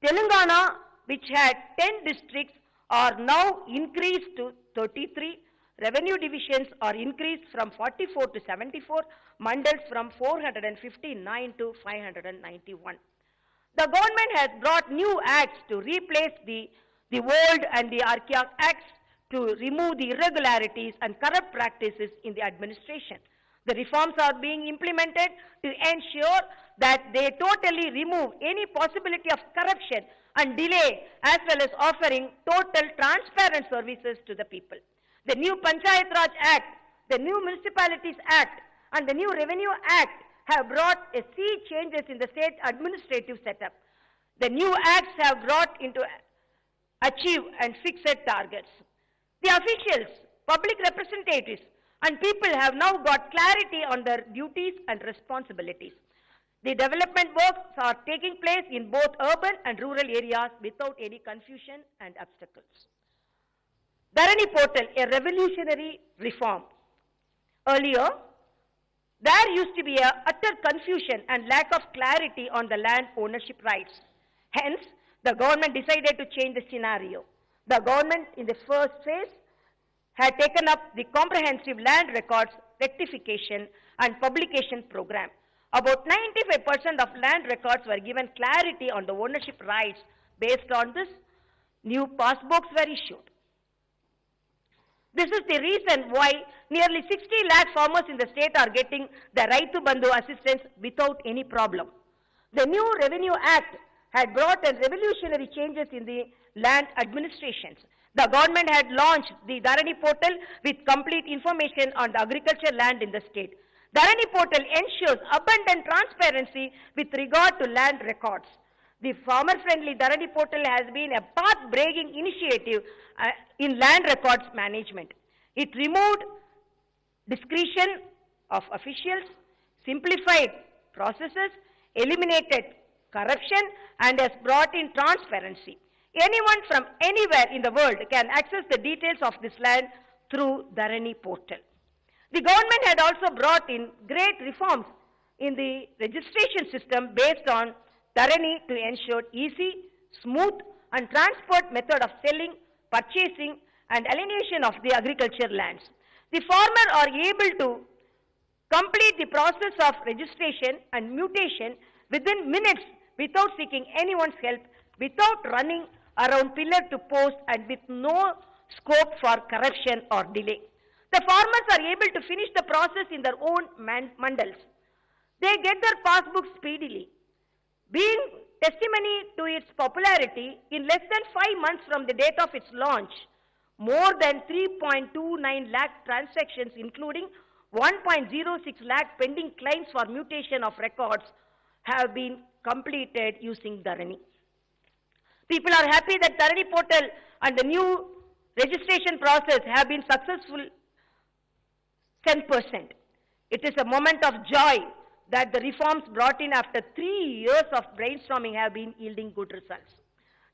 Telangana, which had 10 districts, are now increased to 33. Revenue divisions are increased from 44 to 74, mandals from 459 to 591. The government has brought new acts to replace the old and the archaic acts to remove the irregularities and corrupt practices in the administration. The reforms are being implemented to ensure that they totally remove any possibility of corruption and delay, as well as offering total transparent services to the people. The new Panchayat Raj Act, the new Municipalities Act, and the new Revenue Act have brought a sea changes in the state administrative setup. The new acts have brought into achieve and fixed targets. The officials, public representatives, and people have now got clarity on their duties and responsibilities. The development works are taking place in both urban and rural areas without any confusion and obstacles. Dharani Portal, a revolutionary reform. Earlier, there used to be a utter confusion and lack of clarity on the land ownership rights. Hence, the government decided to change the scenario. The government in the first phase had taken up the comprehensive land records rectification and publication program. About 95% of land records were given clarity on the ownership rights. Based on this, new passbooks were issued. This is the reason why nearly 60 lakh farmers in the state are getting the Raitu Bandhu assistance without any problem. The new Revenue Act had brought in revolutionary changes in the land administrations. The government had launched the Dharani Portal with complete information on the agriculture land in the state. Dharani Portal ensures abundant transparency with regard to land records. The farmer-friendly Dharani Portal has been a path-breaking initiative in land records management. It removed discretion of officials, simplified processes, eliminated corruption, and has brought in transparency. Anyone from anywhere in the world can access the details of this land through Dharani portal. The government had also brought in great reforms in the registration system based on Dharani to ensure easy, smooth and transport method of selling, purchasing and alienation of the agriculture lands. The farmer are able to complete the process of registration and mutation within minutes without seeking anyone's help, without running around pillar to post and with no scope for corruption or delay. The farmers are able to finish the process in their own mandals. They get their passbooks speedily. Being testimony to its popularity, in less than 5 months from the date of its launch, more than 3.29 lakh transactions, including 1.06 lakh pending claims for mutation of records, have been completed using Dharani. People are happy that Dharani portal and the new registration process have been successful 10%. It is a moment of joy that the reforms brought in after 3 years of brainstorming have been yielding good results.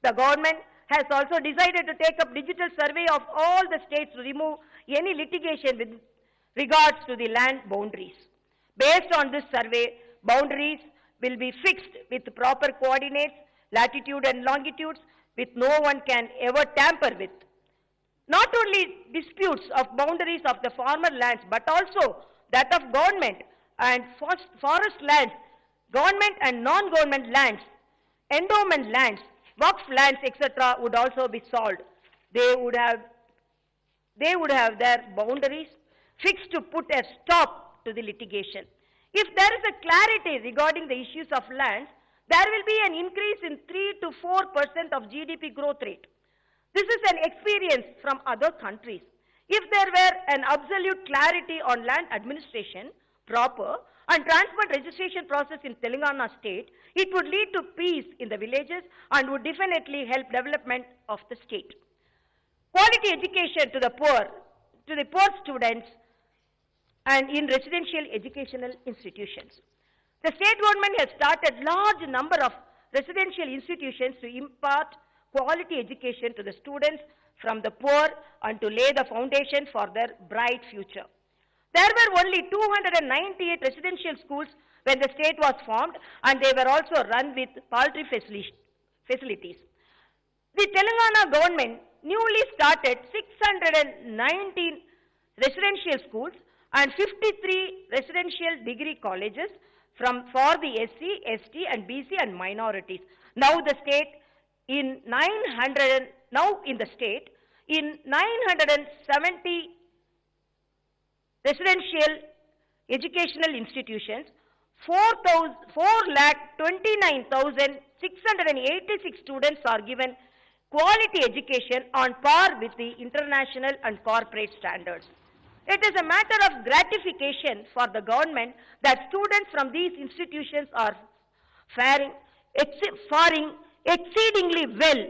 The government has also decided to take up digital survey of all the states to remove any litigation with regards to the land boundaries. Based on this survey, boundaries will be fixed with proper coordinates, latitude and longitudes, which no one can ever tamper with. Not only disputes of boundaries of the farmer lands, but also that of government and forest lands, government and non-government lands, endowment lands, Waqf lands, etc. would also be solved. They would have their boundaries fixed to put a stop to the litigation. If there is a clarity regarding the issues of lands, there will be an increase in 3 to 4% of GDP growth rate. This is an experience from other countries. If there were an absolute clarity on land administration, proper and transparent registration process in Telangana state, it would lead to peace in the villages and would definitely help development of the state. Quality education to the poor students and in residential educational institutions. The state government has started large number of residential institutions to impart quality education to the students from the poor and to lay the foundation for their bright future. There were only 298 residential schools when the state was formed, and they were also run with paltry facilities. The Telangana government newly started 619 residential schools and 53 residential degree colleges for the SC, ST and BC and minorities. Now in the state, in 970 residential educational institutions, 4,29,686 students are given quality education on par with the international and corporate standards. It is a matter of gratification for the government that students from these institutions are faring exceedingly well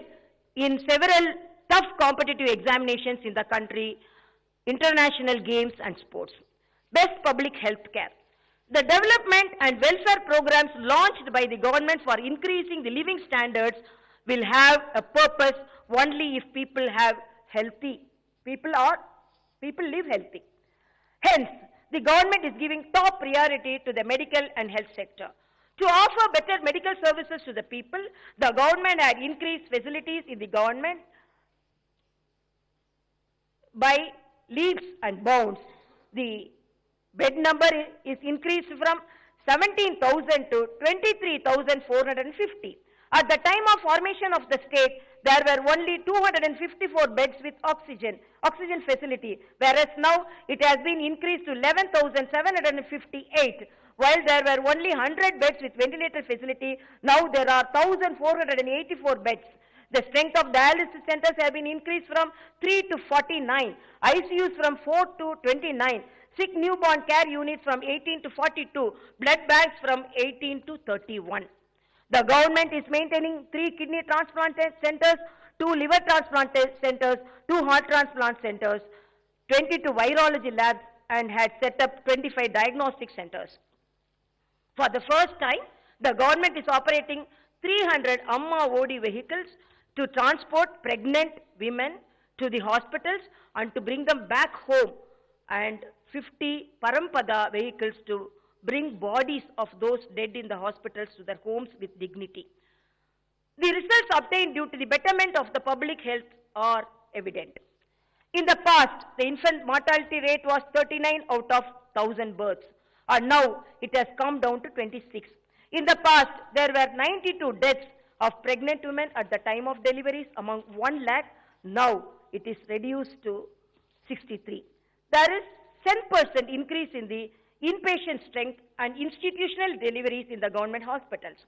in several tough competitive examinations in the country, international games and sports. Best public health care. The development and welfare programs launched by the government for increasing the living standards will have a purpose only if people live healthy. Hence, the government is giving top priority to the medical and health sector. To offer better medical services to the people, the government had increased facilities in the government by leaps and bounds. The bed number is increased from 17,000 to 23,450. At the time of formation of the state, there were only 254 beds with oxygen facility, whereas now it has been increased to 11,758. While there were only 100 beds with ventilator facility, now there are 1,484 beds. The strength of dialysis centers have been increased from 3 to 49, ICUs from 4 to 29, sick newborn care units from 18 to 42, blood banks from 18 to 31. The government is maintaining 3 kidney transplant centers, 2 liver transplant centers, 2 heart transplant centers, 22 virology labs, and had set up 25 diagnostic centers. For the first time, the government is operating 300 Amma OD vehicles, to transport pregnant women to the hospitals and to bring them back home, and 50 Parampada vehicles to bring bodies of those dead in the hospitals to their homes with dignity. The results obtained due to the betterment of the public health are evident. In the past, the infant mortality rate was 39 out of 1,000 births, and now it has come down to 26. In the past, there were 92 deaths of pregnant women at the time of deliveries among 1 lakh. Now it is reduced to 63. There is 10% increase in the inpatient strength and institutional deliveries in the government hospitals.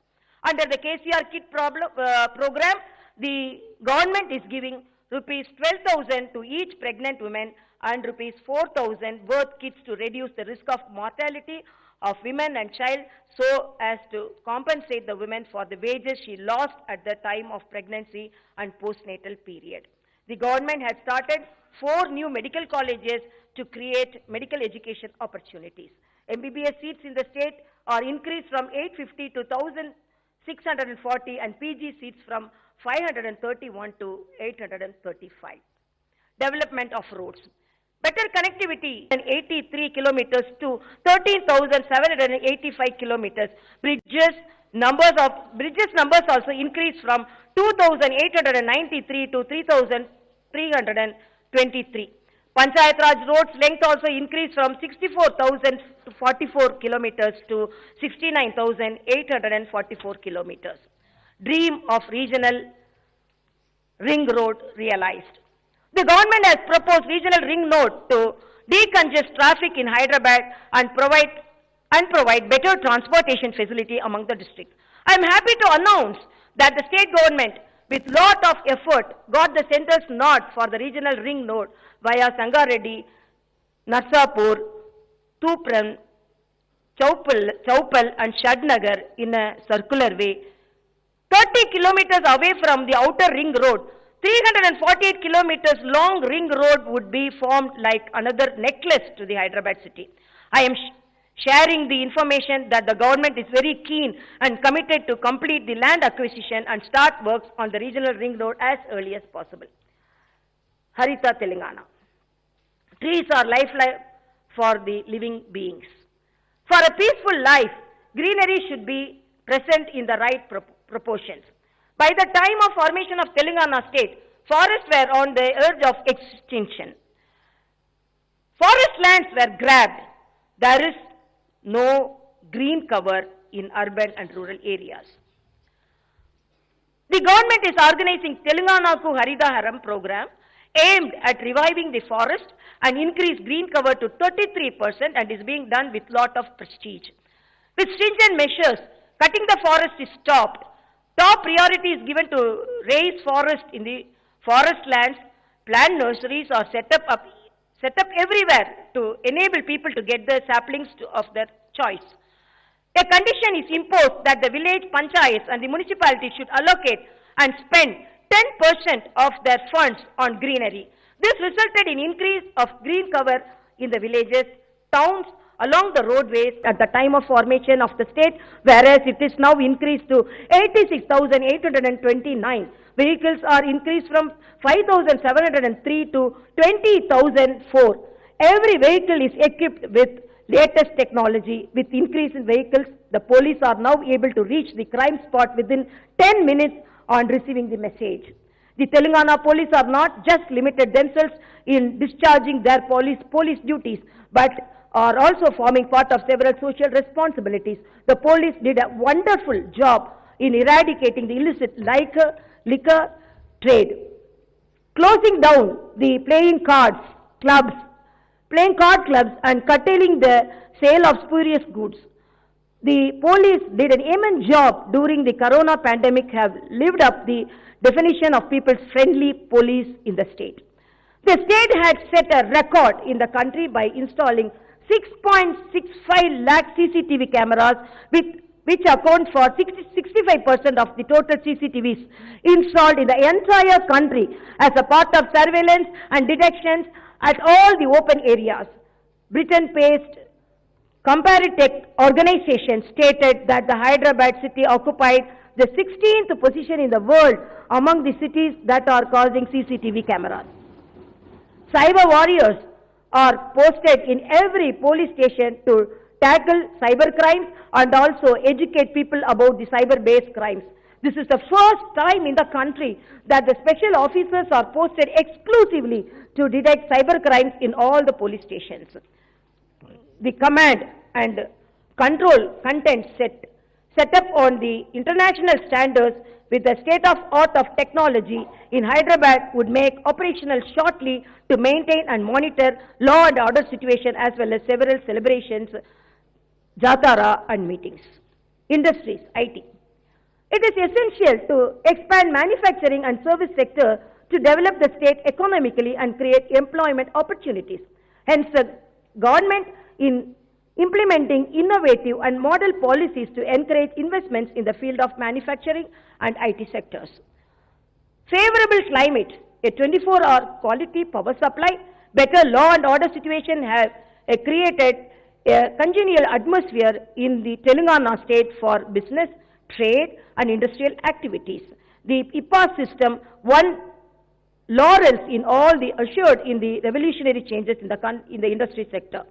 Under the KCR Kit program, the government is giving rupees 12,000 to each pregnant woman and rupees 4,000 birth kits to reduce the risk of mortality of women and child, so as to compensate the women for the wages she lost at the time of pregnancy and postnatal period. The government has started 4 new medical colleges to create medical education opportunities. MBBS seats in the state are increased from 850 to 1,640 and PG seats from 531 to 835. Development of roads. Better connectivity in 83 kilometers to 13,785 kilometers. Bridges numbers also increased from 2,893 to 3,323. Panchayat Raj roads length also increased from 64,044 kilometers to 69,844 kilometers. Dream of regional ring road realized. The government has proposed regional ring road to decongest traffic in Hyderabad and provide better transportation facility among the districts. I am happy to announce that the state government, with lot of effort, got the center's nod for the regional ring road via Sangareddy, Narsapur, Tupran, Chaupal and Shadnagar in a circular way. 30 kilometers away from the outer ring road, 348 kilometers long ring road would be formed like another necklace to the Hyderabad city. I am sharing the information that the government is very keen and committed to complete the land acquisition and start works on the regional ring road as early as possible. Harita Telangana. Trees are lifeline for the living beings. For a peaceful life, greenery should be present in the right proportions. By the time of formation of Telangana state, forests were on the edge of extinction. Forest lands were grabbed. There is no green cover in urban and rural areas. The government is organizing Telangana Ku Harita Haram program aimed at reviving the forest and increase green cover to 33% and is being done with lot of prestige. With stringent measures, cutting the forest is stopped. Top priority is given to raise forest in the forest lands. Plant nurseries are set up everywhere to enable people to get the saplings of their choice. A condition is imposed that the village panchayats and the municipality should allocate and spend 10% of their funds on greenery. This resulted in increase of green cover in the villages, towns, along the roadways at the time of formation of the state, whereas it is now increased to 86,829. Vehicles are increased from 5,703 to 20,004. Every vehicle is equipped with latest technology. With increase in vehicles, the police are now able to reach the crime spot within 10 minutes on receiving the message. The Telangana police are not just limited themselves in discharging their police duties, but are also forming part of several social responsibilities. The police did a wonderful job in eradicating the illicit liquor trade, closing down the playing card clubs and curtailing the sale of spurious goods. The police did an immense job during the corona pandemic, have lived up the definition of people's friendly police in the state. The state had set a record in the country by installing 6.65 lakh CCTV cameras, which account for 65% of the total CCTVs installed in the entire country as a part of surveillance and detections at all the open areas. Britain-based Comparitech organization stated that the Hyderabad city occupied the 16th position in the world among the cities that are causing CCTV cameras. Cyber warriors are posted in every police station to tackle cyber crimes and also educate people about the cyber-based crimes. This is the first time in the country that the special officers are posted exclusively to detect cyber crimes in all the police stations. The command and control content set up on the international standards with the state-of-art of technology in Hyderabad would make operational shortly to maintain and monitor law and order situation as well as several celebrations, Jatara and meetings. Industries, IT. It is essential to expand manufacturing and service sector to develop the state economically and create employment opportunities. Hence, the government in implementing innovative and model policies to encourage investments in the field of manufacturing and IT sectors. Favorable climate, a 24-hour quality power supply, better law and order situation have created a congenial atmosphere in the Telangana state for business, trade and industrial activities. The IPAS system won laurels in all the assured in the revolutionary changes in the industry sector.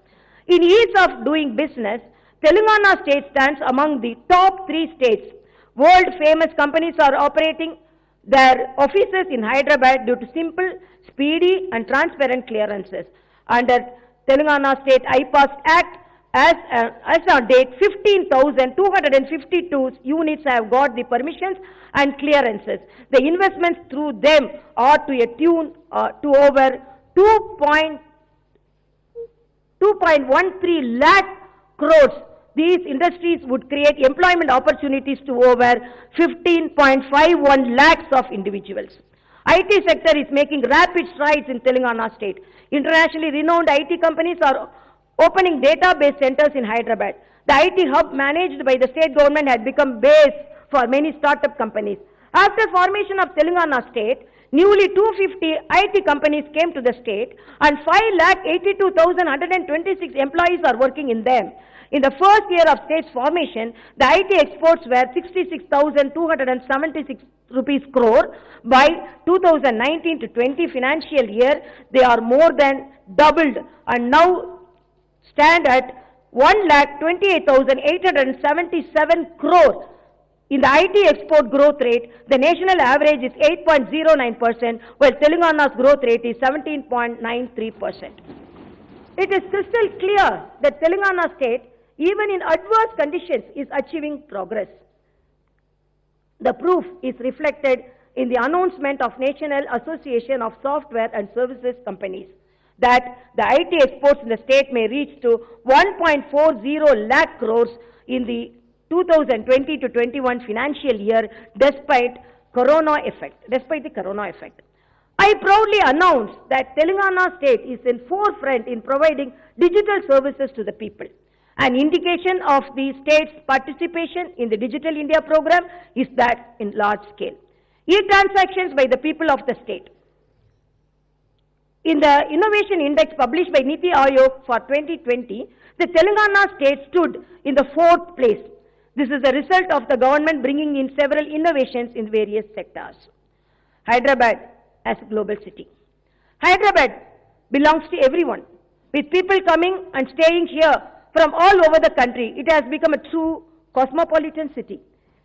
In ease of doing business, Telangana state stands among the top 3 states. World famous companies are operating their offices in Hyderabad due to simple, speedy and transparent clearances. Under Telangana State IPAS Act, as on date, 15,252 units have got the permissions and clearances. The investments through them are to a tune to over 2.13 lakh crores. These industries would create employment opportunities to over 15.51 lakhs of individuals. IT sector is making rapid strides in Telangana state. Internationally renowned IT companies are opening database centers in Hyderabad. The IT hub managed by the state government had become base for many startup companies. After formation of Telangana state, newly 250 IT companies came to the state and 5,82,126 employees are working in them. In the first year of state's formation, the IT exports were 66,276 rupees crore. By 2019 to 20 financial year, they are more than doubled and now stand at 1,28,877 crore. In the IT export growth rate, the national average is 8.09%, while Telangana's growth rate is 17.93%. It is crystal clear that Telangana state, even in adverse conditions, is achieving progress. The proof is reflected in the announcement of National Association of Software and Services Companies that the IT exports in the state may reach to 1.40 lakh crores in the 2020 to 21 financial year despite the corona effect. I proudly announce that Telangana state is in forefront in providing digital services to the people. An indication of the state's participation in the Digital India program is that in large scale. E-transactions by the people of the state. In the Innovation Index published by Niti Aayog for 2020, the Telangana state stood in the 4th place. This is the result of the government bringing in several innovations in various sectors. Hyderabad as a global city. Hyderabad belongs to everyone. With people coming and staying here from all over the country, it has become a true cosmopolitan city.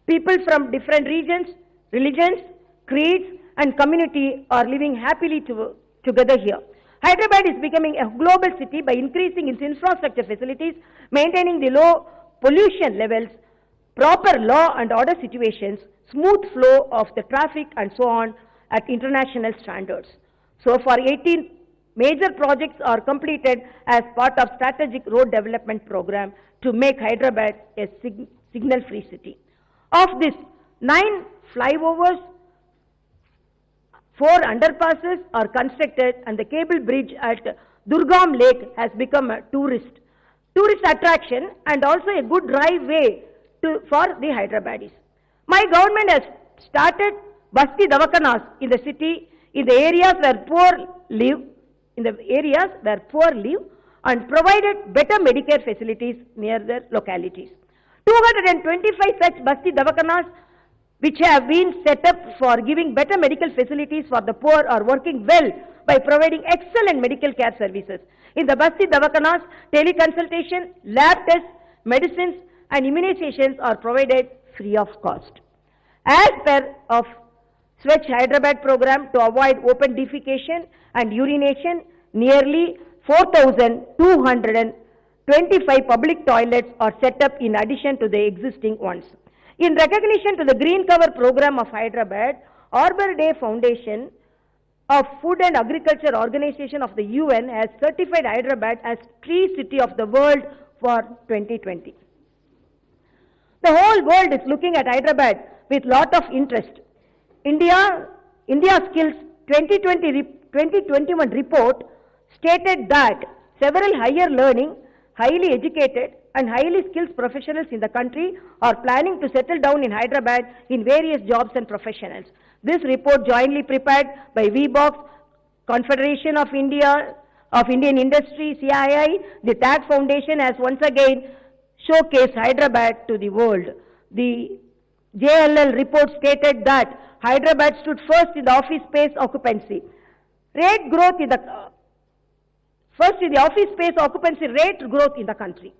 People from different regions, religions, creeds and community are living happily together here. Hyderabad is becoming a global city by increasing its infrastructure facilities, maintaining the low pollution levels, proper law and order situations, smooth flow of the traffic and so on at international standards. So far, 18 major projects are completed as part of strategic road development program to make Hyderabad a signal-free city. Of this, 9 flyovers, 4 underpasses are constructed and the cable bridge at Durgam Lake has become a tourist attraction and also a good driveway for the Hyderabadis. My government has started Basti Davakanas in the city, in the areas where poor live, and provided better Medicare facilities near their localities. 225 such Basti Davakanas which have been set up for giving better medical facilities for the poor, are working well by providing excellent medical care services. In the Basti Davakanas, teleconsultation, lab tests, medicines and immunizations are provided free of cost. As per of Swachh Hyderabad program to avoid open defecation and urination, nearly 4,225 public toilets are set up in addition to the existing ones. In recognition to the Green Cover program of Hyderabad, Arbor Day Foundation of Food and Agriculture Organization of the UN has certified Hyderabad as Tree City of the World for 2020. The whole world is looking at Hyderabad with lot of interest. India Skills 2021 report stated that several higher learning, highly educated and highly skilled professionals in the country are planning to settle down in Hyderabad in various jobs and professionals. This report, jointly prepared by VBOX, Confederation of Indian Industry, CII, the TAG Foundation, has once again showcased Hyderabad to the world. The JLL report stated that Hyderabad stood first in the office space occupancy. Rate growth in the first in the office space occupancy rate growth in the country.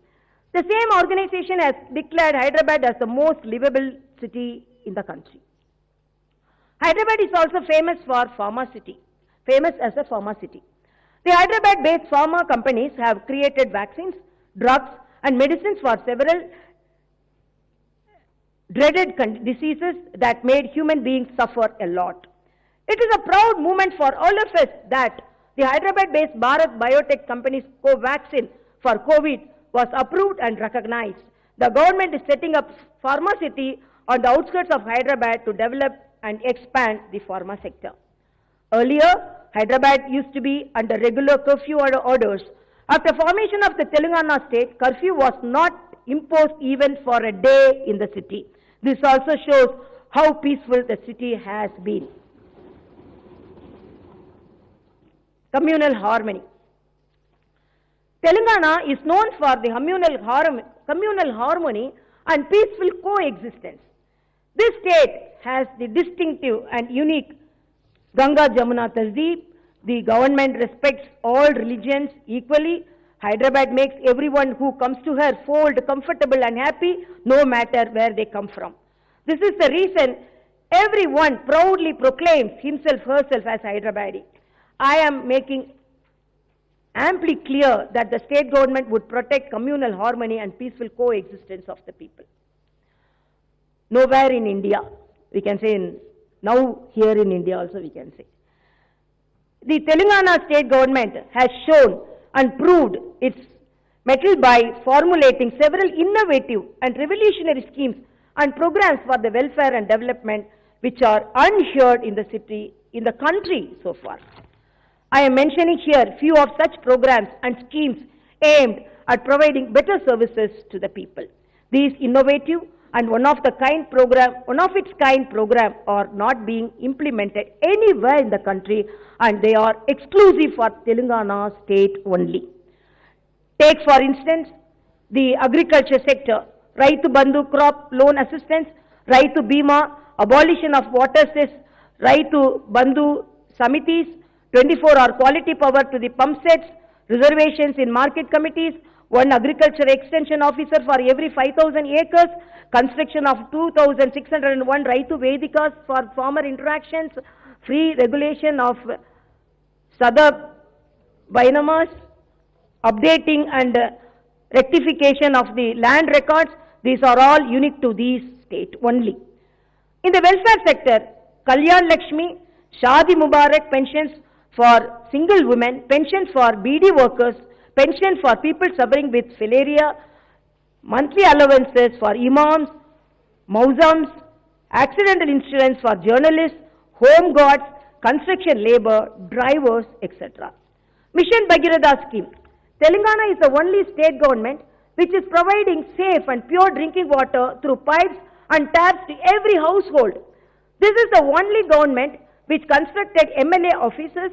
The same organization has declared Hyderabad as the most livable city in the country. Hyderabad is also famous for pharma city, famous as a pharma city. The Hyderabad-based pharma companies have created vaccines, drugs and medicines for several dreaded diseases that made human beings suffer a lot. It is a proud moment for all of us that the Hyderabad-based Bharat Biotech company's Covaxin for COVID was approved and recognized. The government is setting up pharma city on the outskirts of Hyderabad to develop and expand the pharma sector. Earlier, Hyderabad used to be under regular curfew orders. After formation of the Telangana state, curfew was not imposed even for a day in the city. This also shows how peaceful the city has been. Communal harmony. Telangana is known for the communal harmony and peaceful coexistence. This state has the distinctive and unique Ganga Jamuna Tasdeep. The government respects all religions equally. Hyderabad makes everyone who comes to her feel comfortable and happy, no matter where they come from. This is the reason everyone proudly proclaims herself as Hyderabadi. I am making amply clear that the state government would protect communal harmony and peaceful coexistence of the people. Nowhere in India, we can say now here in India also we can say. The Telangana state government has shown and proved its mettle by formulating several innovative and revolutionary schemes and programs for the welfare and development which are unheard in the city, in the country so far. I am mentioning here few of such programs and schemes aimed at providing better services to the people. These innovative and one of its kind program are not being implemented anywhere in the country, and they are exclusive for Telangana state only. Take for instance the agriculture sector, Raitu Bandhu crop loan assistance, Raitu Bima, abolition of water cess, Raitu Bandhu Samitis, 24-hour quality power to the pump sets, reservations in market committees, one agriculture extension officer for every 5,000 acres, construction of 2,601 Raitu Vedikas for farmer interactions, free regulation of Sada Binamas, updating and rectification of the land records. These are all unique to these state only. In the welfare sector, Kalyan Lakshmi, Shadi Mubarak pensions for single women, pension for BD workers, pension for people suffering with filaria, monthly allowances for imams, mausams, accidental insurance for journalists, home guards, construction labor, drivers, etc. Mission Bhagirath scheme. Telangana is the only state government which is providing safe and pure drinking water through pipes and taps to every household. This is the only government which constructed MLA offices.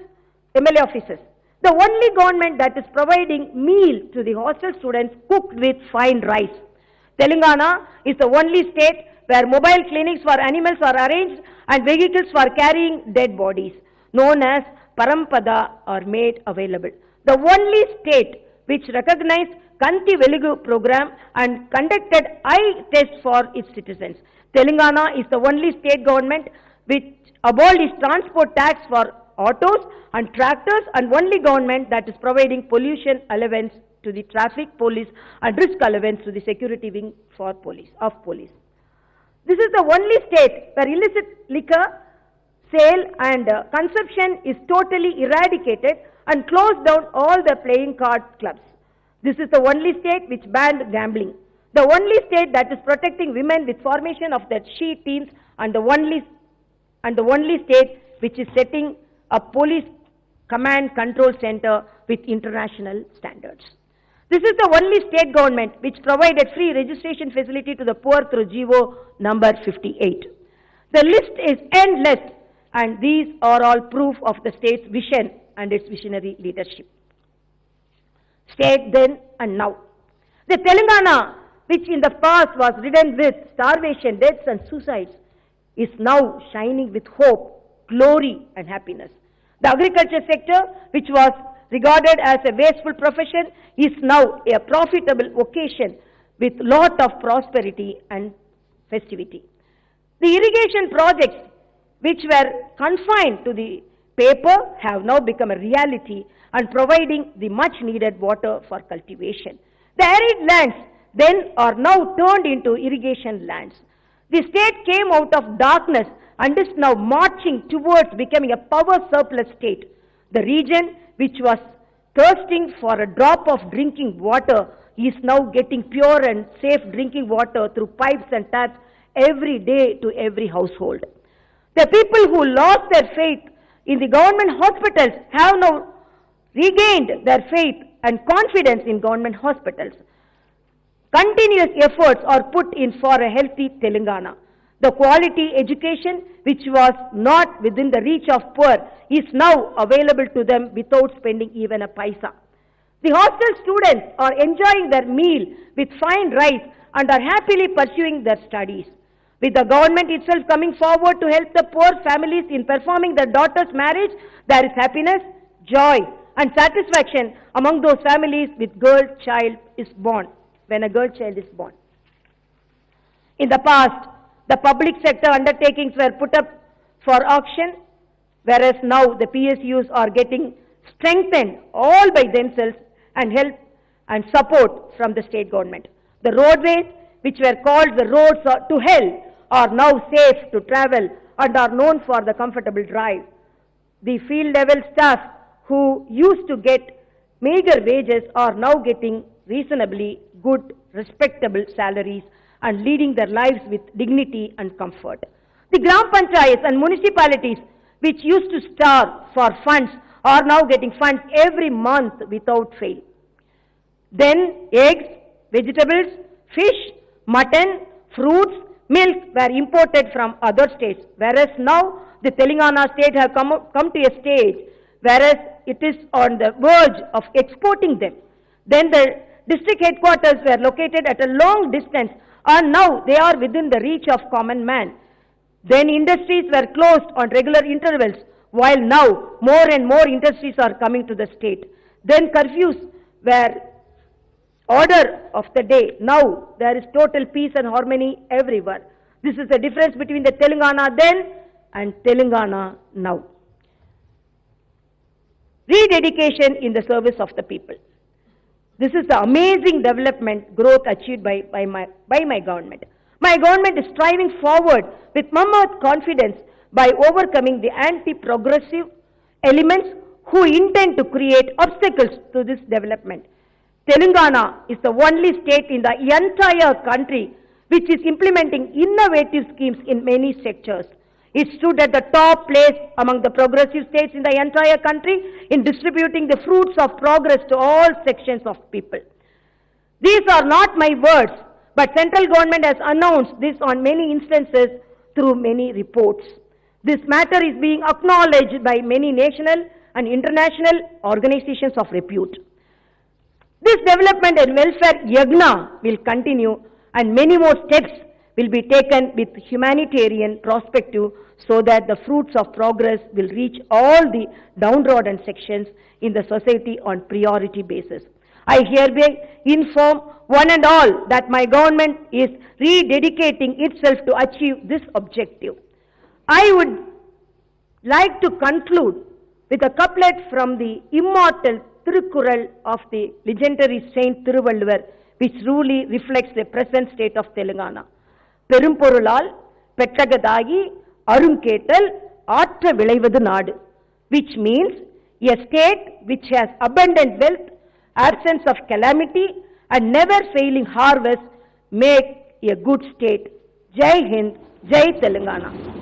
The only government that is providing meal to the hostel students cooked with fine rice. Telangana is the only state where mobile clinics for animals are arranged and vehicles for carrying dead bodies, known as Parampada, are made available. The only state which recognized Kanti Velugu program and conducted eye tests for its citizens. Telangana is the only state government which abolished transport tax for autos and tractors, and only government that is providing pollution allowance to the traffic police and risk allowance to the security wing for police. This is the only state where illicit liquor sale and consumption is totally eradicated and closed down all the playing card clubs. This is the only state which banned gambling. The only state that is protecting women with formation of their she teams, and the only state which is setting a police command control center with international standards. This is the only state government which provided free registration facility to the poor through GO number 58. The list is endless, and these are all proof of the state's vision and its visionary leadership. State then and now. The Telangana, which in the past was ridden with starvation, deaths and suicides, is now shining with hope, glory and happiness. The agriculture sector, which was regarded as a wasteful profession, is now a profitable vocation with lot of prosperity and festivity. The irrigation projects, which were confined to the paper, have now become a reality and providing the much needed water for cultivation. The arid lands then are now turned into irrigation lands. The state came out of darkness and is now marching towards becoming a power surplus state. The region which was thirsting for a drop of drinking water is now getting pure and safe drinking water through pipes and taps every day to every household. The people who lost their faith in the government hospitals have now regained their faith and confidence in government hospitals. Continuous efforts are put in for a healthy Telangana. The quality education, which was not within the reach of poor, is now available to them without spending even a paisa. The hostel students are enjoying their meal with fine rice and are happily pursuing their studies. With the government itself coming forward to help the poor families in performing their daughter's marriage, there is happiness, joy and satisfaction among those families with girl child is born, when a girl child is born. In the past, the public sector undertakings were put up for auction, whereas now the PSUs are getting strengthened all by themselves and help and support from the state government. The roadways, which were called the roads to hell, are now safe to travel and are known for the comfortable drive. The field level staff who used to get meager wages are now getting reasonably good, respectable salaries and leading their lives with dignity and comfort. The Gram Panchayats and municipalities, which used to starve for funds, are now getting funds every month without fail. Then eggs, vegetables, fish, mutton, fruits, milk were imported from other states, whereas now the Telangana state have come to a stage whereas it is on the verge of exporting them. Then the district headquarters were located at a long distance and now they are within the reach of common man. Then industries were closed on regular intervals, while now more and more industries are coming to the state. Then curfews were order of the day. Now there is total peace and harmony everywhere. This is the difference between the Telangana then and Telangana now. Rededication in the service of the people. This is the amazing development growth achieved by my government. My government is striving forward with mammoth confidence by overcoming the anti-progressive elements who intend to create obstacles to this development. Telangana is the only state in the entire country which is implementing innovative schemes in many sectors. It stood at the top place among the progressive states in the entire country in distributing the fruits of progress to all sections of people. These are not my words, but central government has announced this on many instances through many reports. This matter is being acknowledged by many national and international organizations of repute. This development and welfare yagna will continue, and many more steps will be taken with humanitarian perspective so that the fruits of progress will reach all the downtrodden sections in the society on priority basis. I hereby inform one and all that my government is rededicating itself to achieve this objective. I would like to conclude with a couplet from the immortal Tirukkural of the legendary Saint Thiruvalluvar, which truly reflects the present state of Telangana. பெரும்பொருளால் பெற்றகதாகி அருங்கேட்டல் ஆற்ற விளைவது நாடு, which means a state which has abundant wealth, absence of calamity and never failing harvest make a good state. Jai Hind, Jai Telangana.